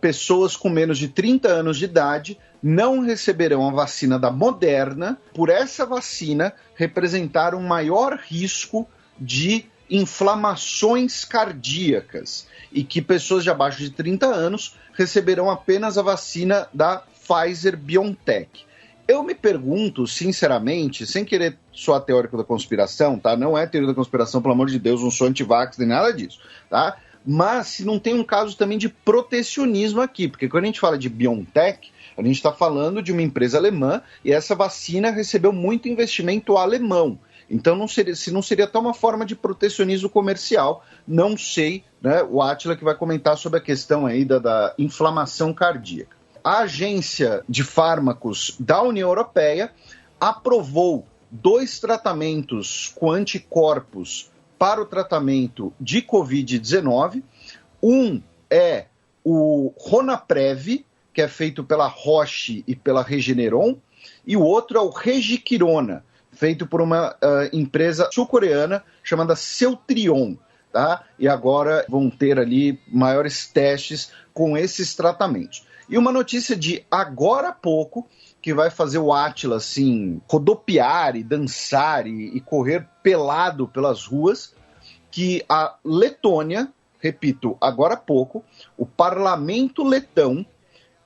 pessoas com menos de 30 anos de idade não receberão a vacina da Moderna, por essa vacina representar um maior risco de inflamações cardíacas, e que pessoas de abaixo de 30 anos receberão apenas a vacina da Pfizer-BioNTech. Eu me pergunto, sinceramente, sem querer soar teórico da conspiração, tá? Não é teoria da conspiração, pelo amor de Deus, não sou antivax nem nada disso, tá? Mas se não tem um caso também de protecionismo aqui, porque quando a gente fala de BioNTech, a gente está falando de uma empresa alemã e essa vacina recebeu muito investimento alemão. Então não seria até uma forma de protecionismo comercial, não sei, né? O Átila que vai comentar sobre a questão aí da inflamação cardíaca. A Agência de Fármacos da União Europeia aprovou 2 tratamentos com anticorpos para o tratamento de Covid-19. Um é o Ronaprev, que é feito pela Roche e pela Regeneron, e o outro é o Regiquirona, feito por uma empresa sul-coreana chamada Ceutrion, tá? E agora vão ter ali maiores testes com esses tratamentos. E uma notícia de agora há pouco, que vai fazer o Átila, assim, rodopiar e dançar e correr pelado pelas ruas, que a Letônia, repito, agora há pouco, o parlamento letão,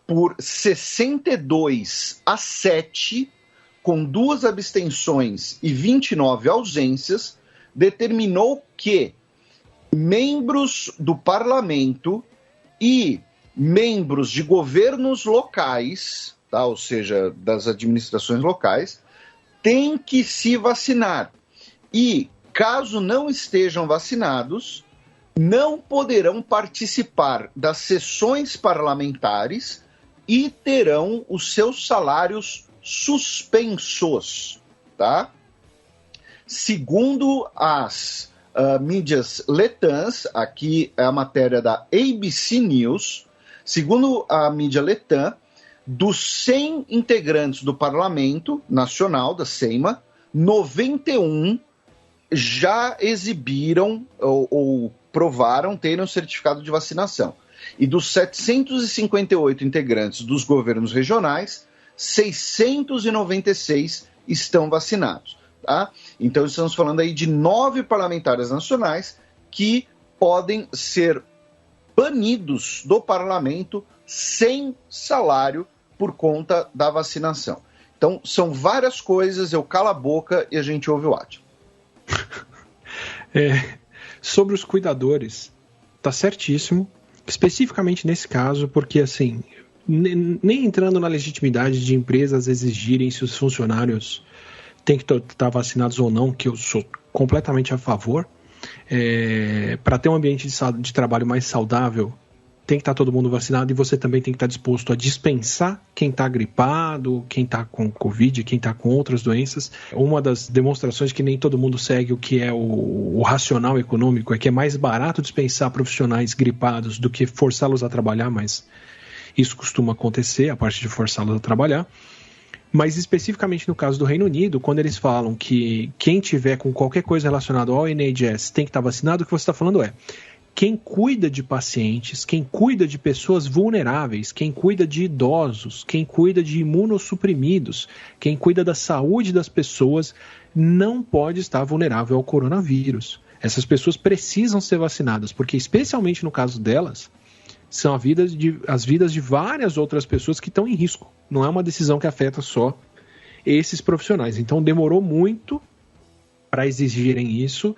por 62-7, com 2 abstenções e 29 ausências, determinou que membros do parlamento e membros de governos locais, tá, ou seja, das administrações locais, têm que se vacinar. E, caso não estejam vacinados, não poderão participar das sessões parlamentares e terão os seus salários suspensos, tá? Segundo as mídias letãs, aqui é a matéria da ABC News, segundo a mídia letã, dos 100 integrantes do Parlamento Nacional, da Seima, 91 já exibiram ou provaram terem um certificado de vacinação. E dos 758 integrantes dos governos regionais, 696 estão vacinados. Tá? Então estamos falando aí de 9 parlamentares nacionais que podem ser banidos do parlamento sem salário por conta da vacinação. Então são várias coisas, eu calo a boca e a gente ouve o Átila. Sobre os cuidadores, tá certíssimo, especificamente nesse caso, porque assim, nem entrando na legitimidade de empresas exigirem se os funcionários têm que estar vacinados ou não, que eu sou completamente a favor, para ter um ambiente de trabalho mais saudável, tem que estar todo mundo vacinado e você também tem que estar disposto a dispensar quem está gripado, quem está com Covid, quem está com outras doenças. Uma das demonstrações que nem todo mundo segue o que é o racional econômico é que é mais barato dispensar profissionais gripados do que forçá-los a trabalhar, mas isso costuma acontecer, a parte de forçá-los a trabalhar. Mas especificamente no caso do Reino Unido, quando eles falam que quem tiver com qualquer coisa relacionada ao NHS tem que estar vacinado, o que você está falando é quem cuida de pacientes, quem cuida de pessoas vulneráveis, quem cuida de idosos, quem cuida de imunossuprimidos, quem cuida da saúde das pessoas, não pode estar vulnerável ao coronavírus. Essas pessoas precisam ser vacinadas, porque especialmente no caso delas, são as vidas de várias outras pessoas que estão em risco. Não é uma decisão que afeta só esses profissionais. Então demorou muito para exigirem isso.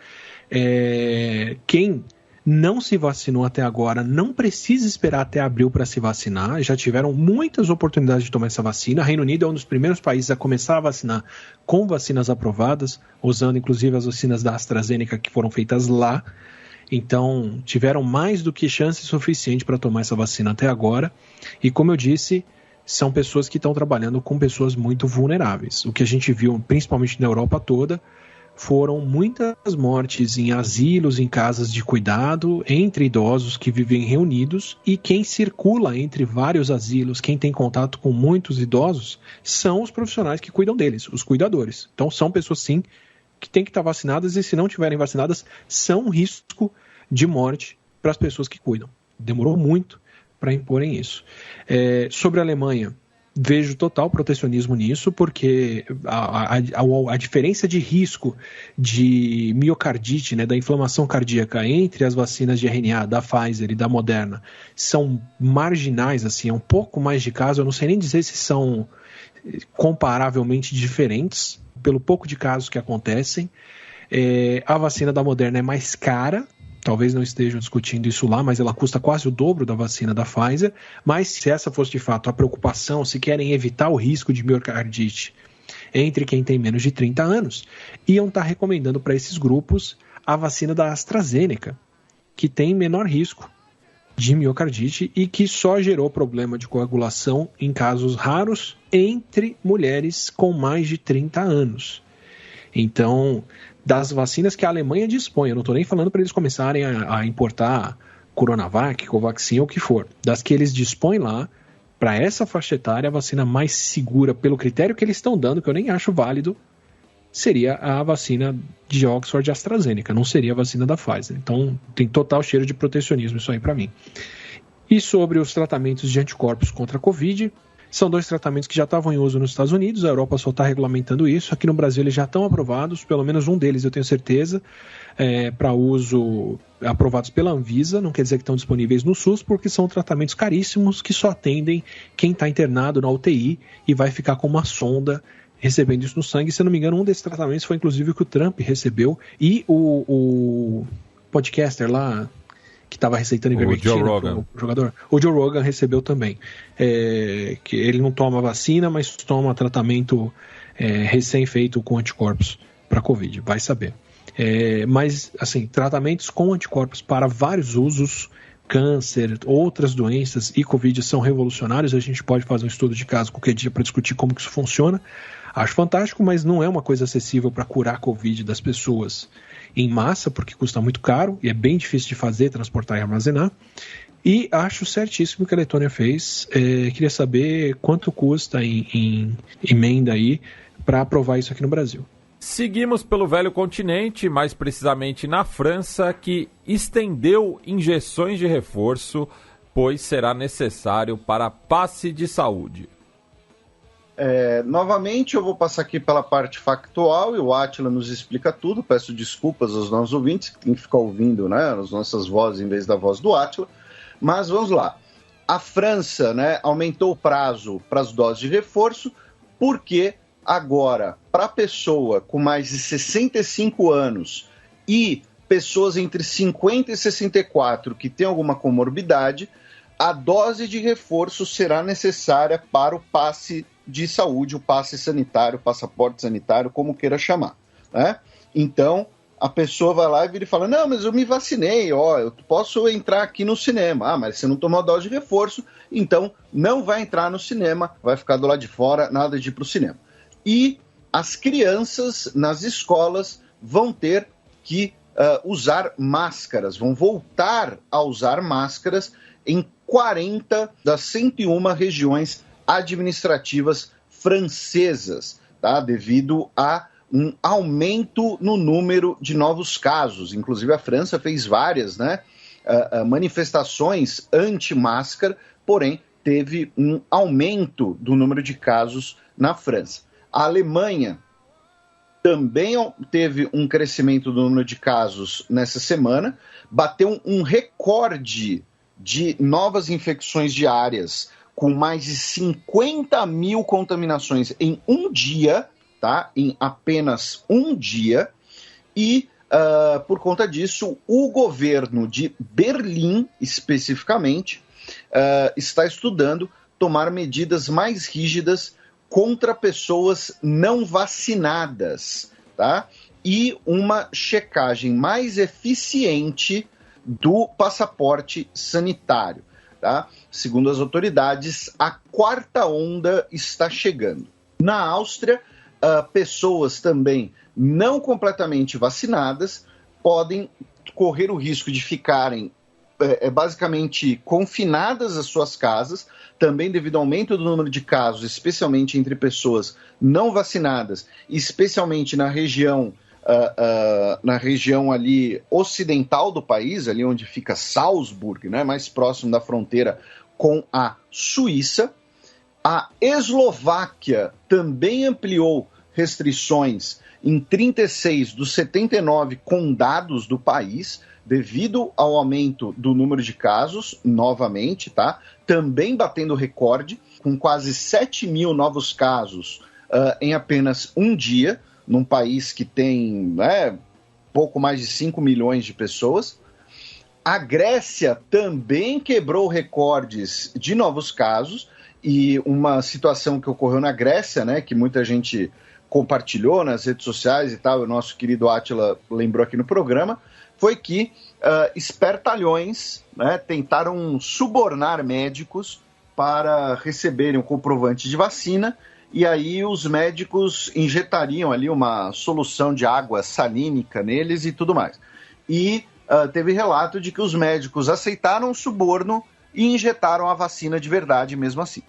Quem não se vacinou até agora não precisa esperar até abril para se vacinar. Já tiveram muitas oportunidades de tomar essa vacina. O Reino Unido é um dos primeiros países a começar a vacinar com vacinas aprovadas, usando inclusive as vacinas da AstraZeneca que foram feitas lá. Então, tiveram mais do que chance suficiente para tomar essa vacina até agora. E, como eu disse, são pessoas que estão trabalhando com pessoas muito vulneráveis. O que a gente viu, principalmente na Europa toda, foram muitas mortes em asilos, em casas de cuidado, entre idosos que vivem reunidos. E quem circula entre vários asilos, quem tem contato com muitos idosos, são os profissionais que cuidam deles, os cuidadores. Então, são pessoas, sim, que têm que estar vacinadas e se não estiverem vacinadas, são um risco de morte para as pessoas que cuidam. Demorou muito para imporem isso. Sobre a Alemanha, vejo total protecionismo nisso, porque a diferença de risco de miocardite, né, da inflamação cardíaca entre as vacinas de RNA da Pfizer e da Moderna são marginais, assim, é um pouco mais de casos, eu não sei nem dizer se são comparavelmente diferentes, pelo pouco de casos que acontecem. A vacina da Moderna é mais cara, talvez não estejam discutindo isso lá, mas ela custa quase o dobro da vacina da Pfizer. Mas se essa fosse de fato a preocupação, se querem evitar o risco de miocardite entre quem tem menos de 30 anos, iam estar recomendando para esses grupos a vacina da AstraZeneca, que tem menor risco de miocardite e que só gerou problema de coagulação em casos raros entre mulheres com mais de 30 anos. Então, das vacinas que a Alemanha dispõe, eu não estou nem falando para eles começarem a importar Coronavac, Covaxin ou o que for, das que eles dispõem lá, para essa faixa etária, a vacina mais segura, pelo critério que eles estão dando, que eu nem acho válido, seria a vacina de Oxford e AstraZeneca, não seria a vacina da Pfizer. Então, tem total cheiro de protecionismo isso aí para mim. E sobre os tratamentos de anticorpos contra a Covid, são 2 tratamentos que já estavam em uso nos Estados Unidos, a Europa só está regulamentando isso, aqui no Brasil eles já estão aprovados, pelo menos um deles eu tenho certeza, para uso aprovados pela Anvisa, não quer dizer que estão disponíveis no SUS, porque são tratamentos caríssimos que só atendem quem está internado na UTI e vai ficar com uma sonda recebendo isso no sangue. Se eu não me engano, um desses tratamentos foi inclusive o que o Trump recebeu e o podcaster lá que estava receitando ivermectina pro jogador, o Joe Rogan recebeu também. Que ele não toma vacina, mas toma tratamento recém-feito com anticorpos para Covid, vai saber. Mas, assim, tratamentos com anticorpos para vários usos, câncer, outras doenças e Covid são revolucionários. A gente pode fazer um estudo de caso qualquer dia para discutir como que isso funciona. Acho fantástico, mas não é uma coisa acessível para curar a Covid das pessoas em massa, porque custa muito caro e é bem difícil de fazer, transportar e armazenar. E acho certíssimo o que a Letônia fez. Queria saber quanto custa em emenda aí para aprovar isso aqui no Brasil. Seguimos pelo velho continente, mais precisamente na França, que estendeu injeções de reforço, pois será necessário para passe de saúde. Novamente, eu vou passar aqui pela parte factual e o Átila nos explica tudo. Peço desculpas aos nossos ouvintes que têm que ficar ouvindo, né, as nossas vozes em vez da voz do Átila. Mas vamos lá. A França, né, aumentou o prazo para as doses de reforço porque agora, para pessoa com mais de 65 anos e pessoas entre 50 e 64 que têm alguma comorbidade, a dose de reforço será necessária para o passe de saúde, o passe sanitário, o passaporte sanitário, como queira chamar, né? Então, a pessoa vai lá e vira e fala, não, mas eu me vacinei, eu posso entrar aqui no cinema. Mas você não tomou a dose de reforço, então não vai entrar no cinema, vai ficar do lado de fora, nada de ir para o cinema. E as crianças nas escolas vão ter que usar máscaras, vão voltar a usar máscaras em 40 das 101 regiões administrativas francesas, tá? Devido a um aumento no número de novos casos. Inclusive a França fez várias, né, manifestações anti-máscara, porém teve um aumento do número de casos na França. A Alemanha também teve um crescimento do número de casos nessa semana, bateu um recorde de novas infecções diárias, com mais de 50 mil contaminações em um dia, tá? Em apenas um dia, e por conta disso, o governo de Berlim, especificamente, está estudando tomar medidas mais rígidas contra pessoas não vacinadas, tá? E uma checagem mais eficiente do passaporte sanitário, tá? Segundo as autoridades, a 4ª onda está chegando. Na Áustria, pessoas também não completamente vacinadas podem correr o risco de ficarem basicamente confinadas às suas casas, também devido ao aumento do número de casos, especialmente entre pessoas não vacinadas, especialmente na região ali ocidental do país, ali onde fica Salzburg, né, mais próximo da fronteira com a Suíça. A Eslováquia também ampliou restrições em 36 dos 79 condados do país, devido ao aumento do número de casos, novamente, tá? Também batendo recorde, com quase 7 mil novos casos em apenas um dia, num país que tem pouco mais de 5 milhões de pessoas. A Grécia também quebrou recordes de novos casos, e uma situação que ocorreu na Grécia, né, que muita gente compartilhou nas redes sociais e tal, o nosso querido Átila lembrou aqui no programa, foi que espertalhões, né, tentaram subornar médicos para receberem um comprovante de vacina, e aí os médicos injetariam ali uma solução de água salínica neles e tudo mais. E teve relato de que os médicos aceitaram o suborno e injetaram a vacina de verdade mesmo assim,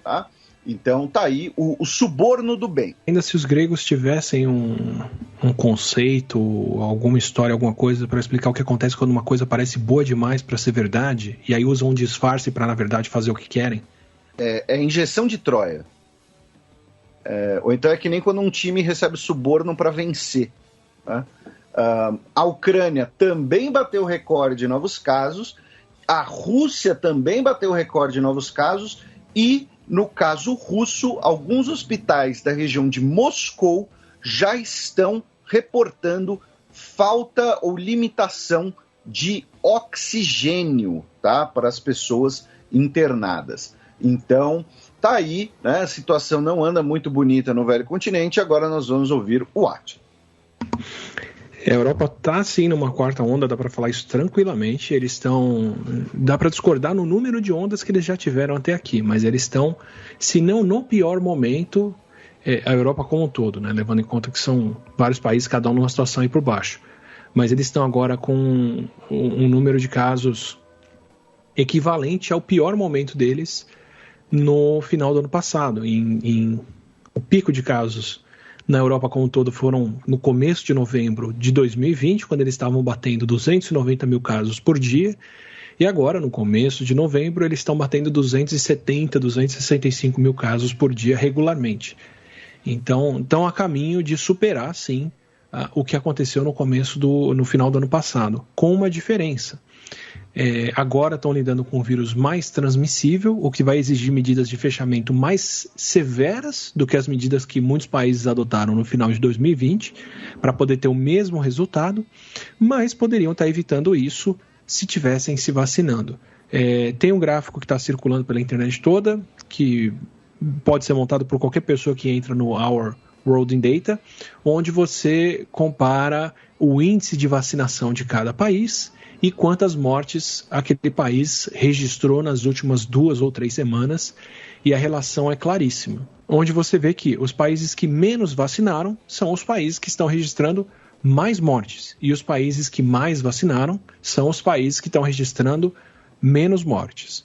tá? Então tá aí o suborno do bem. Ainda se os gregos tivessem um conceito, alguma história, alguma coisa para explicar o que acontece quando uma coisa parece boa demais para ser verdade, e aí usam um disfarce para na verdade fazer o que querem. É injeção de Troia. Ou então é que nem quando um time recebe suborno para vencer, né? A Ucrânia também bateu recorde de novos casos, a Rússia também bateu recorde de novos casos, e no caso russo, alguns hospitais da região de Moscou já estão reportando falta ou limitação de oxigênio, tá, para as pessoas internadas. Então, tá aí, né, a situação não anda muito bonita no velho continente. Agora nós vamos ouvir o Átila. A Europa está sim numa quarta onda, dá para falar isso tranquilamente. Eles estão, dá para discordar no número de ondas que eles já tiveram até aqui, mas eles estão, se não no pior momento, a Europa como um todo, né? Levando em conta que são vários países, cada um numa situação aí por baixo. Mas eles estão agora com um número de casos equivalente ao pior momento deles no final do ano passado. O pico de casos na Europa como um todo foram no começo de novembro de 2020, quando eles estavam batendo 290 mil casos por dia, e agora, no começo de novembro, eles estão batendo 270, 265 mil casos por dia regularmente. Então, estão a caminho de superar, sim, o que aconteceu no final do ano passado, com uma diferença. Agora estão lidando com um vírus mais transmissível, o que vai exigir medidas de fechamento mais severas do que as medidas que muitos países adotaram no final de 2020, para poder ter o mesmo resultado, mas poderiam estar evitando isso se tivessem se vacinando. Tem um gráfico que está circulando pela internet toda, que pode ser montado por qualquer pessoa que entra no Our World in Data, onde você compara o índice de vacinação de cada país e quantas mortes aquele país registrou nas últimas 2 ou 3 semanas, e a relação é claríssima. Onde você vê que os países que menos vacinaram são os países que estão registrando mais mortes, e os países que mais vacinaram são os países que estão registrando menos mortes.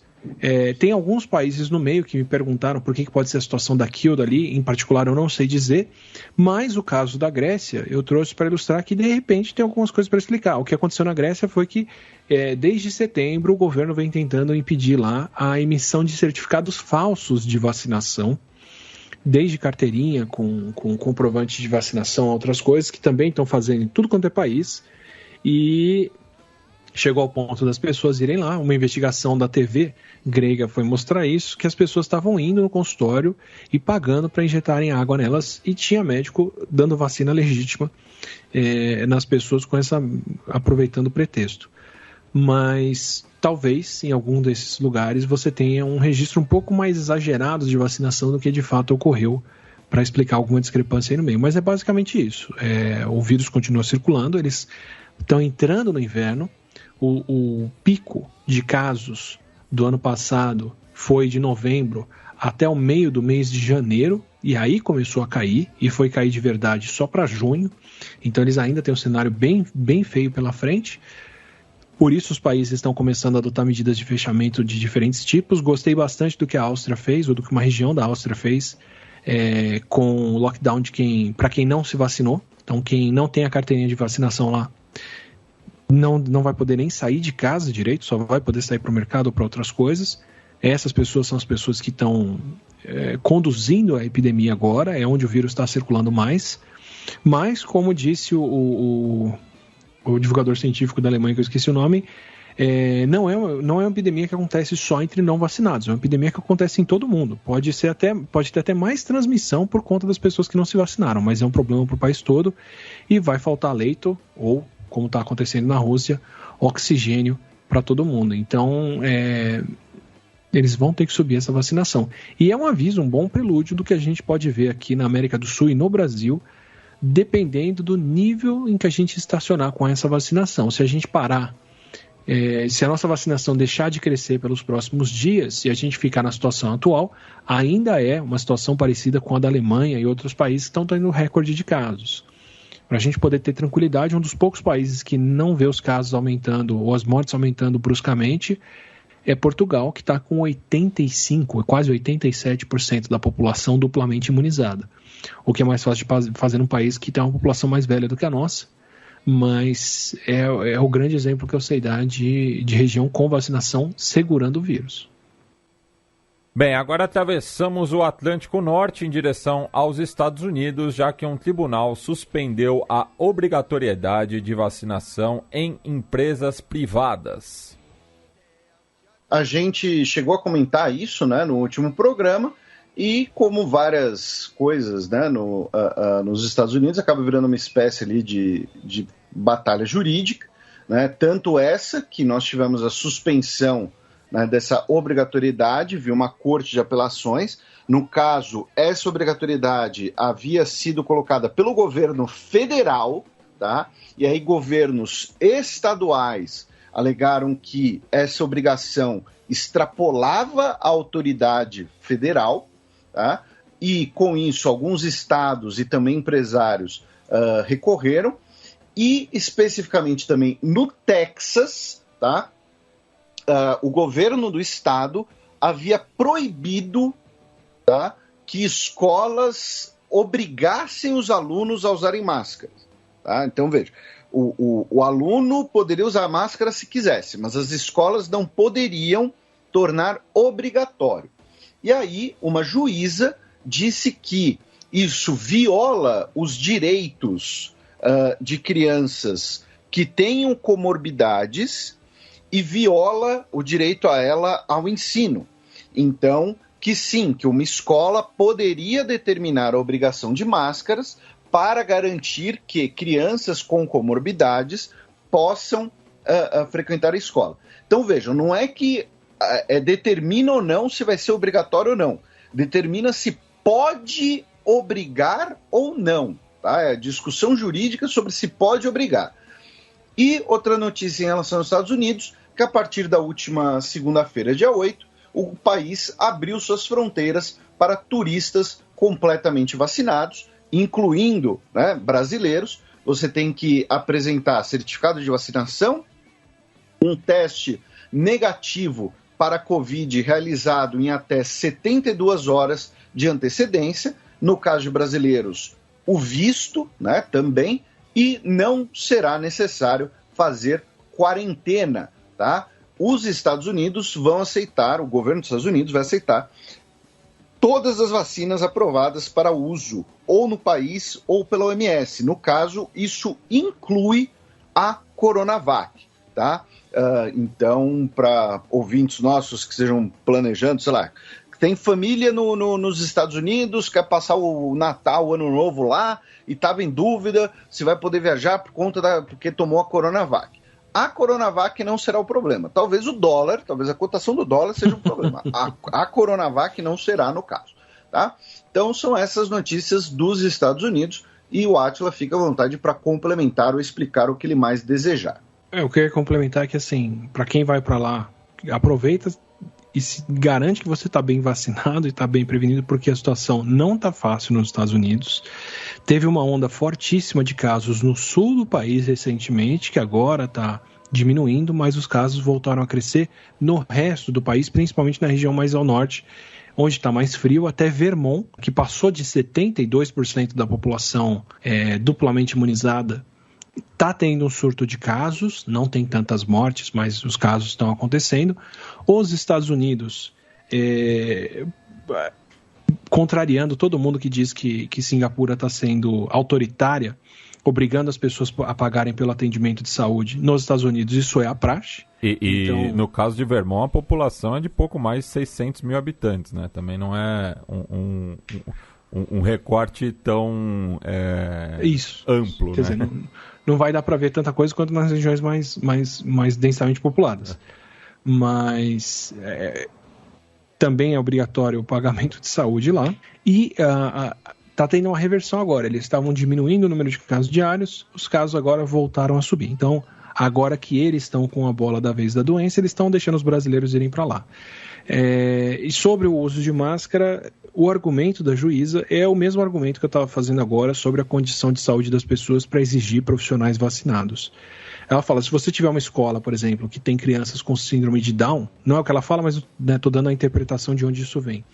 Tem alguns países no meio que me perguntaram por que pode ser a situação daqui ou dali, em particular eu não sei dizer, mas o caso da Grécia eu trouxe para ilustrar que de repente tem algumas coisas para explicar. O que aconteceu na Grécia foi que desde setembro o governo vem tentando impedir lá a emissão de certificados falsos de vacinação, desde carteirinha com comprovante de vacinação, outras coisas que também estão fazendo em tudo quanto é país, e chegou ao ponto das pessoas irem lá. Uma investigação da TV grega foi mostrar isso, que as pessoas estavam indo no consultório e pagando para injetarem água nelas, e tinha médico dando vacina legítima nas pessoas aproveitando o pretexto. Mas talvez em algum desses lugares você tenha um registro um pouco mais exagerado de vacinação do que de fato ocorreu, para explicar alguma discrepância aí no meio. Mas é basicamente isso. O vírus continua circulando, eles estão entrando no inverno. O pico de casos do ano passado foi de novembro até o meio do mês de janeiro, e aí começou a cair, e foi cair de verdade só para junho. Então eles ainda têm um cenário bem, bem feio pela frente. Por isso os países estão começando a adotar medidas de fechamento de diferentes tipos. Gostei bastante do que a Áustria fez, ou do que uma região da Áustria fez, com o lockdown para quem não se vacinou. Então quem não tem a carteirinha de vacinação lá não vai poder nem sair de casa direito, só vai poder sair para o mercado ou para outras coisas. Essas pessoas são as pessoas que estão conduzindo a epidemia agora, é onde o vírus está circulando mais. Mas, como disse o divulgador científico da Alemanha, que eu esqueci o nome, não é uma epidemia que acontece só entre não vacinados, é uma epidemia que acontece em todo mundo. Pode ter até mais transmissão por conta das pessoas que não se vacinaram, mas é um problema para o país todo, e vai faltar leito, ou como está acontecendo na Rússia, oxigênio para todo mundo. Então, eles vão ter que subir essa vacinação. E é um aviso, um bom prelúdio do que a gente pode ver aqui na América do Sul e no Brasil, dependendo do nível em que a gente estacionar com essa vacinação. Se a gente parar, se a nossa vacinação deixar de crescer pelos próximos dias e a gente ficar na situação atual, ainda é uma situação parecida com a da Alemanha e outros países que estão tendo recorde de casos. Para a gente poder ter tranquilidade, um dos poucos países que não vê os casos aumentando ou as mortes aumentando bruscamente é Portugal, que está com 85%, quase 87% da população duplamente imunizada. O que é mais fácil de fazer num país que tem uma população mais velha do que a nossa, mas é o grande exemplo que eu sei dar de região com vacinação segurando o vírus. Bem, agora atravessamos o Atlântico Norte em direção aos Estados Unidos, já que um tribunal suspendeu a obrigatoriedade de vacinação em empresas privadas. A gente chegou a comentar isso, né, no último programa, e como várias coisas, né, nos Estados Unidos, acaba virando uma espécie ali de batalha jurídica, né, tanto essa que nós tivemos a suspensão, né, dessa obrigatoriedade, viu uma corte de apelações. No caso, essa obrigatoriedade havia sido colocada pelo governo federal, tá? E aí governos estaduais alegaram que essa obrigação extrapolava a autoridade federal, tá? E com isso alguns estados e também empresários recorreram, e especificamente também no Texas, tá? O governo do estado havia proibido, tá, que escolas obrigassem os alunos a usarem máscaras. Tá? Então, veja, o aluno poderia usar máscara se quisesse, mas as escolas não poderiam tornar obrigatório. E aí, uma juíza disse que isso viola os direitos de crianças que tenham comorbidades e viola o direito a ela ao ensino. Então, que sim, que uma escola poderia determinar a obrigação de máscaras para garantir que crianças com comorbidades possam frequentar a escola. Então, vejam, não é que determina ou não se vai ser obrigatório ou não. Determina se pode obrigar ou não. Tá? É a discussão jurídica sobre se pode obrigar. E outra notícia em relação aos Estados Unidos, que a partir da última segunda-feira, dia 8, o país abriu suas fronteiras para turistas completamente vacinados, incluindo, né, brasileiros. Você tem que apresentar certificado de vacinação, um teste negativo para a Covid realizado em até 72 horas de antecedência. No caso de brasileiros, o visto, né, também, e não será necessário fazer quarentena, tá? Os Estados Unidos vão aceitar, o governo dos Estados Unidos vai aceitar todas as vacinas aprovadas para uso ou no país ou pela OMS. No caso, isso inclui a Coronavac, tá? Então, para ouvintes nossos que estejam planejando, sei lá, tem família nos Estados Unidos, quer passar o Natal, o Ano Novo lá, e estava em dúvida se vai poder viajar porque tomou a Coronavac. A Coronavac não será o problema. Talvez o dólar, talvez a cotação do dólar seja o problema. A Coronavac não será no caso. Tá? Então são essas notícias dos Estados Unidos e o Átila fica à vontade para complementar ou explicar o que ele mais desejar. Eu queria complementar que, assim, para quem vai para lá, aproveita e se garante que você está bem vacinado e está bem prevenido, porque a situação não está fácil nos Estados Unidos. Teve uma onda fortíssima de casos no sul do país recentemente, que agora está diminuindo, mas os casos voltaram a crescer no resto do país, principalmente na região mais ao norte, onde está mais frio. Até Vermont, que passou de 72% da população duplamente imunizada, está tendo um surto de casos, não tem tantas mortes, mas os casos estão acontecendo. Os Estados Unidos, contrariando todo mundo que diz que Singapura está sendo autoritária, obrigando as pessoas a pagarem pelo atendimento de saúde. Nos Estados Unidos isso é a praxe. Então, no caso de Vermont, a população é de pouco mais de 600 mil habitantes, né? Também não é um recorte tão amplo. Quer né? dizer, não vai dar para ver tanta coisa quanto nas regiões mais densamente populadas. Mas também é obrigatório o pagamento de saúde lá, e está tendo uma reversão agora. Eles estavam diminuindo o número de casos diários, os casos agora voltaram a subir. Então, agora que eles estão com a bola da vez da doença, eles estão deixando os brasileiros irem para lá. E sobre o uso de máscara, o argumento da juíza é o mesmo argumento que eu estava fazendo agora sobre a condição de saúde das pessoas para exigir profissionais vacinados. Ela fala, se você tiver uma escola, por exemplo, que tem crianças com síndrome de Down, não é o que ela fala, mas estou dando a interpretação de onde isso vem.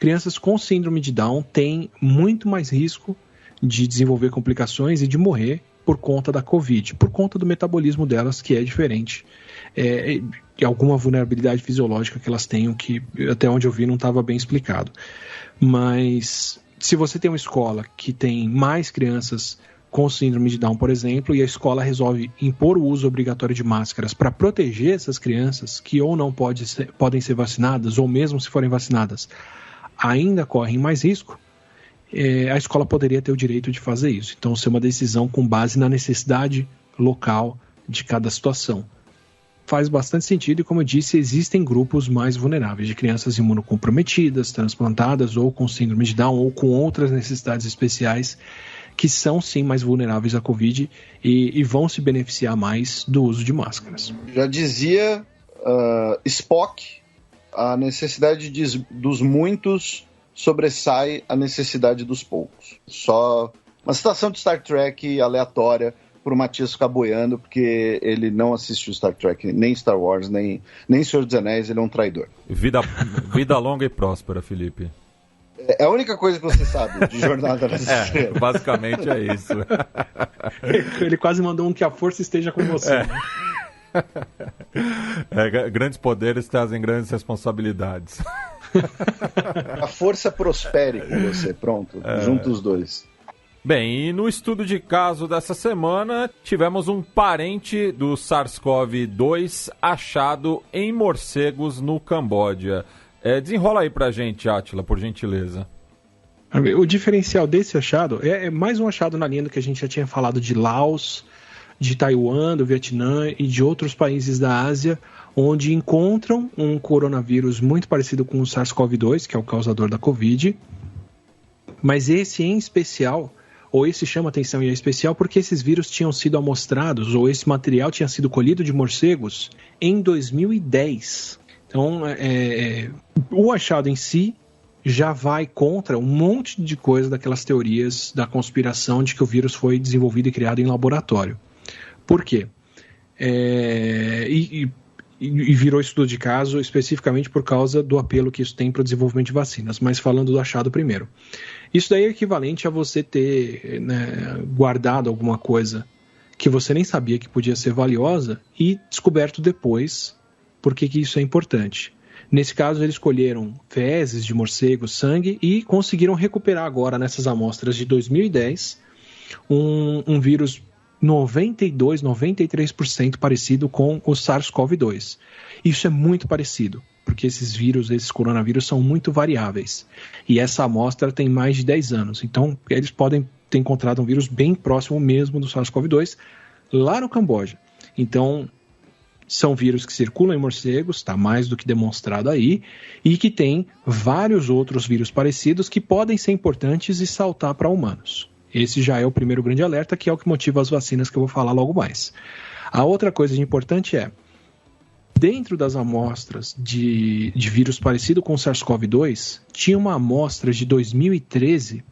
Crianças com síndrome de Down têm muito mais risco de desenvolver complicações e de morrer por conta da Covid, por conta do metabolismo delas, que é diferente. E alguma vulnerabilidade fisiológica que elas tenham, que até onde eu vi não estava bem explicado. Mas se você tem uma escola que tem mais crianças com síndrome de Down, por exemplo, e a escola resolve impor o uso obrigatório de máscaras para proteger essas crianças que ou não podem ser vacinadas, ou mesmo se forem vacinadas, ainda correm mais risco, a escola poderia ter o direito de fazer isso. Então, ser uma decisão com base na necessidade local de cada situação. Faz bastante sentido e, como eu disse, existem grupos mais vulneráveis, de crianças imunocomprometidas, transplantadas, ou com síndrome de Down, ou com outras necessidades especiais, que são sim mais vulneráveis à Covid e vão se beneficiar mais do uso de máscaras. Já dizia Spock, a necessidade dos muitos sobressai a necessidade dos poucos. Só uma citação de Star Trek aleatória para o Matias ficar boiando, porque ele não assistiu Star Trek, nem Star Wars, nem Senhor dos Anéis, ele é um traidor. Vida longa e próspera, Felipe. É a única coisa que você sabe de Jornada nas Estrelas. Basicamente é isso. Ele quase mandou um que a força esteja com você. Grandes poderes trazem grandes responsabilidades. A força prospere com você, pronto. Junta os dois. Bem, e no estudo de caso dessa semana, tivemos um parente do SARS-CoV-2 achado em morcegos no Camboja. Desenrola aí pra gente, Átila, por gentileza. O diferencial desse achado é mais um achado na linha do que a gente já tinha falado de Laos, de Taiwan, do Vietnã e de outros países da Ásia, onde encontram um coronavírus muito parecido com o SARS-CoV-2, que é o causador da Covid. Mas esse em especial, ou esse chama atenção e é especial porque esses vírus tinham sido amostrados, ou esse material tinha sido colhido de morcegos em 2010. Então, o achado em si já vai contra um monte de coisa daquelas teorias da conspiração de que o vírus foi desenvolvido e criado em laboratório. Por quê? E virou estudo de caso especificamente por causa do apelo que isso tem para o desenvolvimento de vacinas, mas falando do achado primeiro. Isso daí é equivalente a você ter guardado alguma coisa que você nem sabia que podia ser valiosa e descoberto depois. Por que isso é importante? Nesse caso, eles colheram fezes de morcego, sangue e conseguiram recuperar agora, nessas amostras de 2010, um vírus 93% parecido com o SARS-CoV-2. Isso é muito parecido, porque esses coronavírus são muito variáveis. E essa amostra tem mais de 10 anos. Então, eles podem ter encontrado um vírus bem próximo mesmo do SARS-CoV-2 lá no Camboja. Então, são vírus que circulam em morcegos, está mais do que demonstrado aí, e que tem vários outros vírus parecidos que podem ser importantes e saltar para humanos. Esse já é o primeiro grande alerta, que é o que motiva as vacinas que eu vou falar logo mais. A outra coisa importante é, dentro das amostras de vírus parecido com o SARS-CoV-2, tinha uma amostra de 2013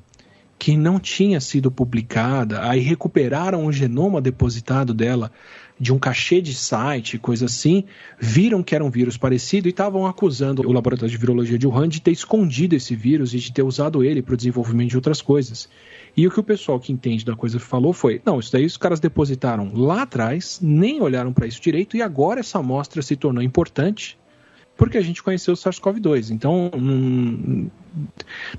que não tinha sido publicada, aí recuperaram o genoma depositado dela de um cachê de site, coisa assim, viram que era um vírus parecido e estavam acusando o laboratório de virologia de Wuhan de ter escondido esse vírus e de ter usado ele para o desenvolvimento de outras coisas. E o que o pessoal que entende da coisa falou foi, não, isso daí os caras depositaram lá atrás, nem olharam para isso direito e agora essa amostra se tornou importante porque a gente conheceu o SARS-CoV-2. Então,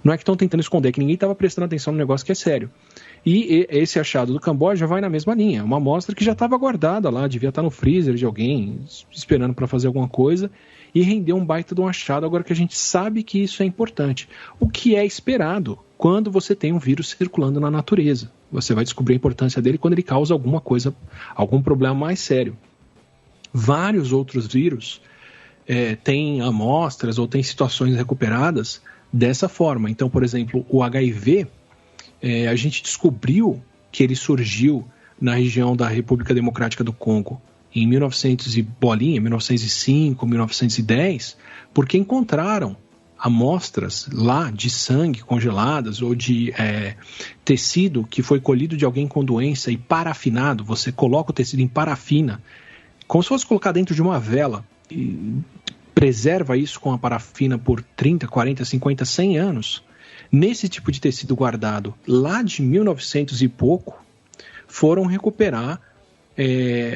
não é que estão tentando esconder, é que ninguém estava prestando atenção no negócio que é sério. E esse achado do Camboja vai na mesma linha. Uma amostra que já estava guardada lá, devia estar no freezer de alguém, esperando para fazer alguma coisa, e rendeu um baita de um achado, agora que a gente sabe que isso é importante. O que é esperado quando você tem um vírus circulando na natureza. Você vai descobrir a importância dele quando ele causa alguma coisa, algum problema mais sério. Vários outros vírus tem amostras ou tem situações recuperadas dessa forma. Então, por exemplo, o HIV, a gente descobriu que ele surgiu na região da República Democrática do Congo em 1905, 1910, porque encontraram amostras lá de sangue congeladas ou de tecido que foi colhido de alguém com doença e parafinado. Você coloca o tecido em parafina, como se fosse colocar dentro de uma vela, e preserva isso com a parafina por 30, 40, 50, 100 anos. Nesse tipo de tecido guardado lá de 1900 e pouco, foram recuperar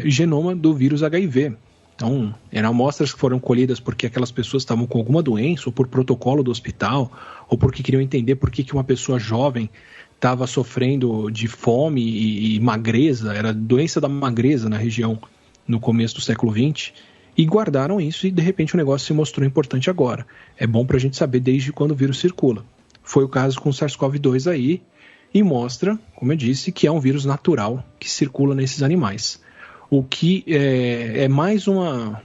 genoma do vírus HIV. Então, eram amostras que foram colhidas porque aquelas pessoas estavam com alguma doença, ou por protocolo do hospital, ou porque queriam entender por que uma pessoa jovem estava sofrendo de fome e magreza, era doença da magreza na região no começo do século XX, e guardaram isso e de repente o negócio se mostrou importante agora. É bom para a gente saber desde quando o vírus circula. Foi o caso com o SARS-CoV-2 aí, e mostra, como eu disse, que é um vírus natural que circula nesses animais. O que é mais uma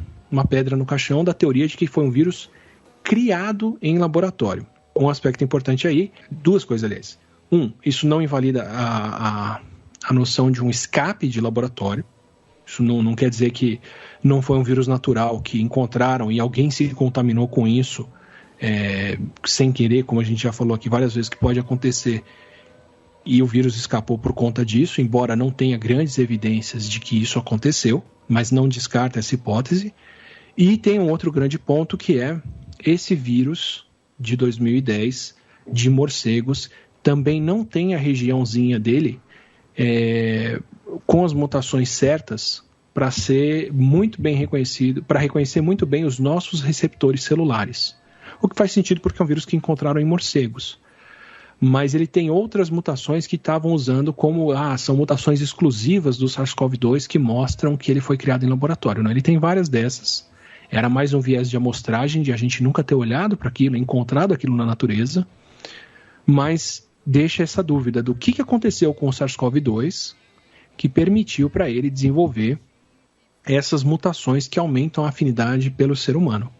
pedra no caixão da teoria de que foi um vírus criado em laboratório. Um aspecto importante aí, duas coisas, aliás. Isso não invalida a noção de um escape de laboratório. Isso não quer dizer que não foi um vírus natural que encontraram e alguém se contaminou com isso sem querer, como a gente já falou aqui várias vezes que pode acontecer, e o vírus escapou por conta disso, embora não tenha grandes evidências de que isso aconteceu, mas não descarta essa hipótese. E tem um outro grande ponto, que é esse vírus de 2010 de morcegos também não tem a regiãozinha dele com as mutações certas para ser muito bem reconhecido, para reconhecer muito bem os nossos receptores celulares. O que faz sentido porque é um vírus que encontraram em morcegos. Mas ele tem outras mutações que estavam usando como, são mutações exclusivas do SARS-CoV-2 que mostram que ele foi criado em laboratório. Não, ele tem várias dessas. Era mais um viés de amostragem, de a gente nunca ter olhado para aquilo, encontrado aquilo na natureza, mas deixa essa dúvida do que aconteceu com o SARS-CoV-2 que permitiu para ele desenvolver essas mutações que aumentam a afinidade pelo ser humano.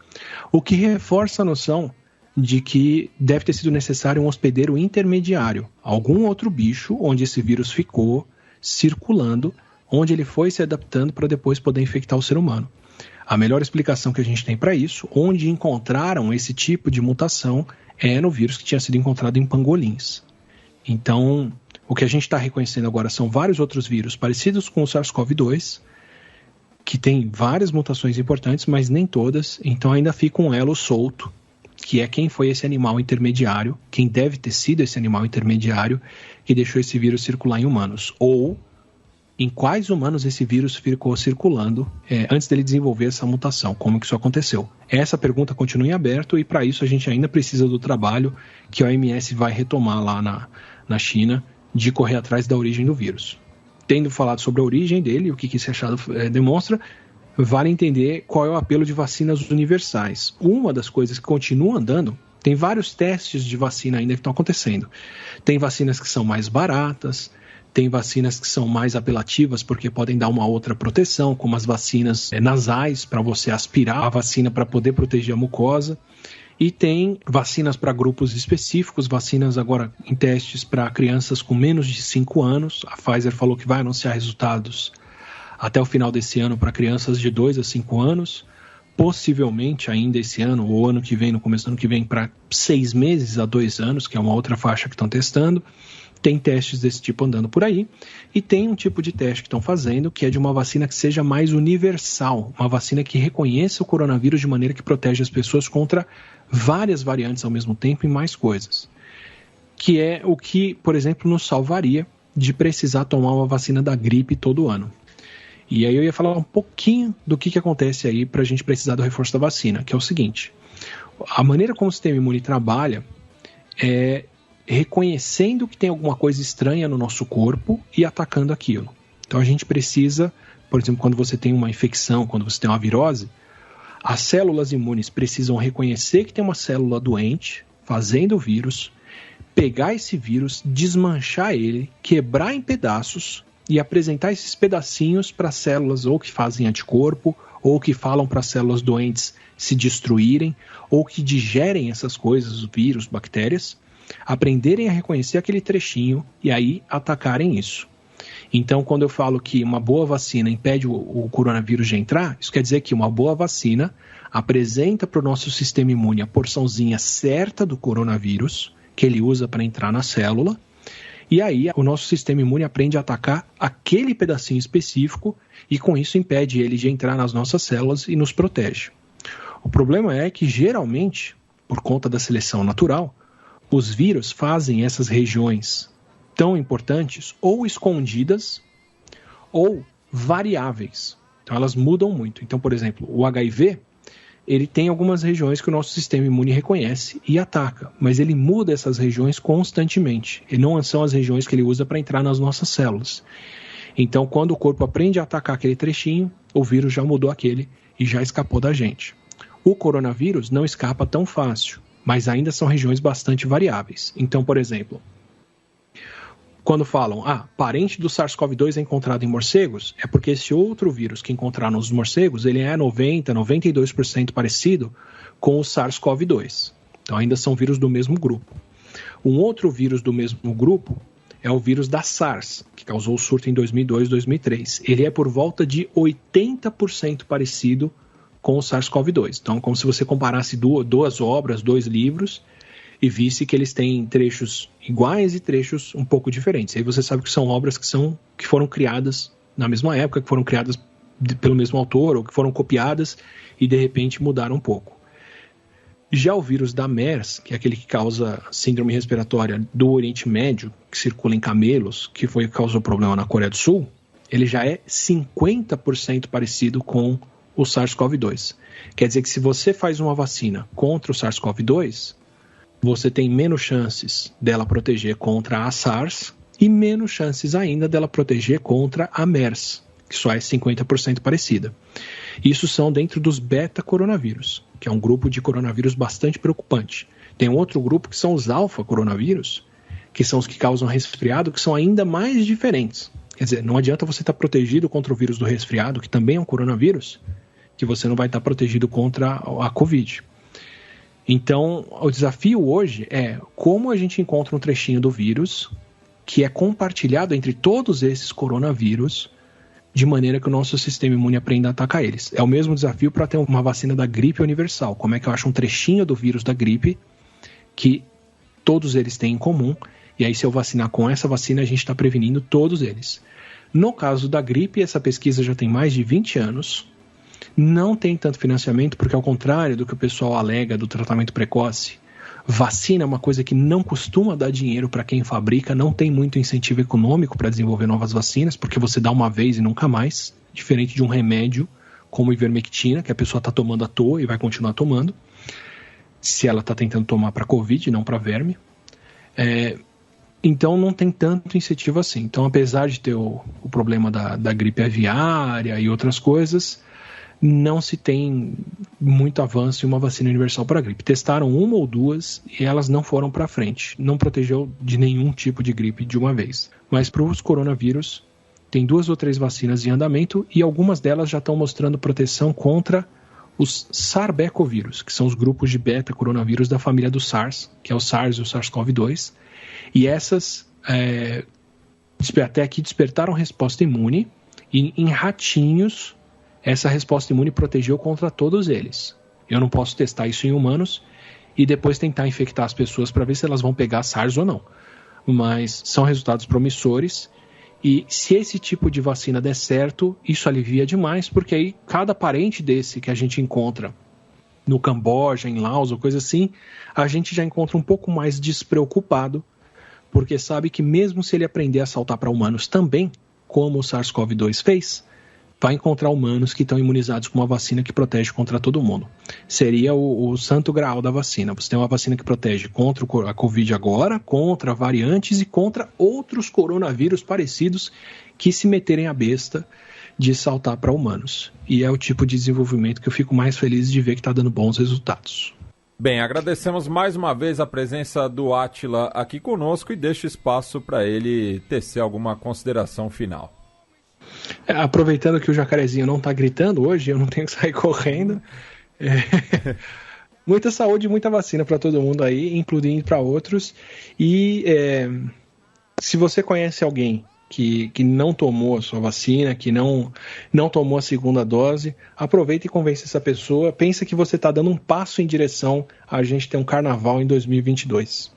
O que reforça a noção de que deve ter sido necessário um hospedeiro intermediário, algum outro bicho onde esse vírus ficou circulando, onde ele foi se adaptando para depois poder infectar o ser humano. A melhor explicação que a gente tem para isso, onde encontraram esse tipo de mutação, é no vírus que tinha sido encontrado em pangolins. Então, o que a gente está reconhecendo agora são vários outros vírus parecidos com o SARS-CoV-2, que tem várias mutações importantes, mas nem todas, então ainda fica um elo solto, que é quem foi esse animal intermediário, quem deve ter sido esse animal intermediário que deixou esse vírus circular em humanos, ou em quais humanos esse vírus ficou circulando antes dele desenvolver essa mutação, como que isso aconteceu. Essa pergunta continua em aberto e para isso a gente ainda precisa do trabalho que a OMS vai retomar lá na China, de correr atrás da origem do vírus. Tendo falado sobre a origem dele, o que esse achado demonstra, vale entender qual é o apelo de vacinas universais. Uma das coisas que continua andando, tem vários testes de vacina ainda que estão acontecendo. Tem vacinas que são mais baratas, tem vacinas que são mais apelativas porque podem dar uma outra proteção, como as vacinas nasais, para você aspirar a vacina para poder proteger a mucosa. E tem vacinas para grupos específicos, vacinas agora em testes para crianças com menos de 5 anos. A Pfizer falou que vai anunciar resultados até o final desse ano para crianças de 2 a 5 anos, possivelmente ainda esse ano ou ano que vem, no começo do ano que vem, para 6 meses a 2 anos, que é uma outra faixa que estão testando. Tem testes desse tipo andando por aí, e tem um tipo de teste que estão fazendo, que é de uma vacina que seja mais universal, uma vacina que reconheça o coronavírus de maneira que protege as pessoas contra várias variantes ao mesmo tempo e mais coisas. Que é o que, por exemplo, nos salvaria de precisar tomar uma vacina da gripe todo ano. E aí eu ia falar um pouquinho do que acontece aí para a gente precisar do reforço da vacina, que é o seguinte: a maneira como o sistema imune trabalha é reconhecendo que tem alguma coisa estranha no nosso corpo e atacando aquilo. Então a gente precisa, por exemplo, quando você tem uma infecção, quando você tem uma virose, as células imunes precisam reconhecer que tem uma célula doente, fazendo o vírus, pegar esse vírus, desmanchar ele, quebrar em pedaços e apresentar esses pedacinhos para células ou que fazem anticorpo ou que falam para as células doentes se destruírem, ou que digerem essas coisas, vírus, bactérias, aprenderem a reconhecer aquele trechinho e aí atacarem isso. Então, quando eu falo que uma boa vacina impede o coronavírus de entrar, isso quer dizer que uma boa vacina apresenta para o nosso sistema imune a porçãozinha certa do coronavírus, que ele usa para entrar na célula, e aí o nosso sistema imune aprende a atacar aquele pedacinho específico e com isso impede ele de entrar nas nossas células e nos protege. O problema é que geralmente, por conta da seleção natural, os vírus fazem essas regiões tão importantes ou escondidas ou variáveis. Então elas mudam muito. Então, por exemplo, o HIV, ele tem algumas regiões que o nosso sistema imune reconhece e ataca, mas ele muda essas regiões constantemente. E não são as regiões que ele usa para entrar nas nossas células. Então, quando o corpo aprende a atacar aquele trechinho, o vírus já mudou aquele e já escapou da gente. O coronavírus não escapa tão fácil, mas ainda são regiões bastante variáveis. Então, por exemplo, quando falam, parente do SARS-CoV-2 é encontrado em morcegos, é porque esse outro vírus que encontraram nos morcegos, ele é 90%, 92% parecido com o SARS-CoV-2. Então ainda são vírus do mesmo grupo. Um outro vírus do mesmo grupo é o vírus da SARS, que causou o surto em 2002, 2003. Ele é por volta de 80% parecido com o SARS-CoV-2. Então, como se você comparasse duas obras, 2 livros, e visse que eles têm trechos iguais e trechos um pouco diferentes. Aí você sabe que são obras que foram criadas na mesma época, que foram criadas pelo mesmo autor, ou que foram copiadas e de repente mudaram um pouco. Já o vírus da MERS, que é aquele que causa síndrome respiratória do Oriente Médio, que circula em camelos, que foi o que causou problema na Coreia do Sul, ele já é 50% parecido com o SARS-CoV-2. Quer dizer que se você faz uma vacina contra o SARS-CoV-2, você tem menos chances dela proteger contra a SARS e menos chances ainda dela proteger contra a MERS, que só é 50% parecida. Isso são dentro dos beta-coronavírus, que é um grupo de coronavírus bastante preocupante. Tem um outro grupo que são os alfa-coronavírus, que são os que causam resfriado, que são ainda mais diferentes. Quer dizer, não adianta você estar protegido contra o vírus do resfriado, que também é um coronavírus, que você não vai estar protegido contra a Covid. Então, o desafio hoje é como a gente encontra um trechinho do vírus que é compartilhado entre todos esses coronavírus de maneira que o nosso sistema imune aprenda a atacar eles. É o mesmo desafio para ter uma vacina da gripe universal. Como é que eu acho um trechinho do vírus da gripe que todos eles têm em comum, e aí se eu vacinar com essa vacina, a gente está prevenindo todos eles. No caso da gripe, essa pesquisa já tem mais de 20 anos, não tem tanto financiamento, porque ao contrário do que o pessoal alega do tratamento precoce, vacina é uma coisa que não costuma dar dinheiro para quem fabrica, não tem muito incentivo econômico para desenvolver novas vacinas, porque você dá uma vez e nunca mais, diferente de um remédio como ivermectina, que a pessoa está tomando à toa e vai continuar tomando, se ela está tentando tomar para Covid, não para verme. Então não tem tanto incentivo assim. Então, apesar de ter o problema da gripe aviária e outras coisas, não se tem muito avanço em uma vacina universal para a gripe. Testaram 1 ou 2 e elas não foram para frente. Não protegeu de nenhum tipo de gripe de uma vez. Mas para os coronavírus, tem 2 ou 3 vacinas em andamento e algumas delas já estão mostrando proteção contra os SARS-CoV-2, que são os grupos de beta-coronavírus da família do SARS, que é o SARS e o SARS-CoV-2. E essas até aqui despertaram resposta imune e em ratinhos essa resposta imune protegeu contra todos eles. Eu não posso testar isso em humanos e depois tentar infectar as pessoas para ver se elas vão pegar SARS ou não. Mas são resultados promissores e se esse tipo de vacina der certo, isso alivia demais, porque aí cada parente desse que a gente encontra no Camboja, em Laos ou coisa assim, a gente já encontra um pouco mais despreocupado, porque sabe que mesmo se ele aprender a saltar para humanos também, como o SARS-CoV-2 fez, vai encontrar humanos que estão imunizados com uma vacina que protege contra todo mundo. Seria o santo graal da vacina. Você tem uma vacina que protege contra a Covid agora, contra variantes e contra outros coronavírus parecidos que se meterem a besta de saltar para humanos. E é o tipo de desenvolvimento que eu fico mais feliz de ver que está dando bons resultados. Bem, agradecemos mais uma vez a presença do Átila aqui conosco e deixo espaço para ele tecer alguma consideração final. Aproveitando que o jacarezinho não está gritando hoje, eu não tenho que sair correndo. Muita saúde e muita vacina para todo mundo aí, incluindo para outros. E se você conhece alguém que não tomou a sua vacina, que não tomou a segunda dose, aproveita e convence essa pessoa. Pensa que você está dando um passo em direção a gente ter um carnaval em 2022.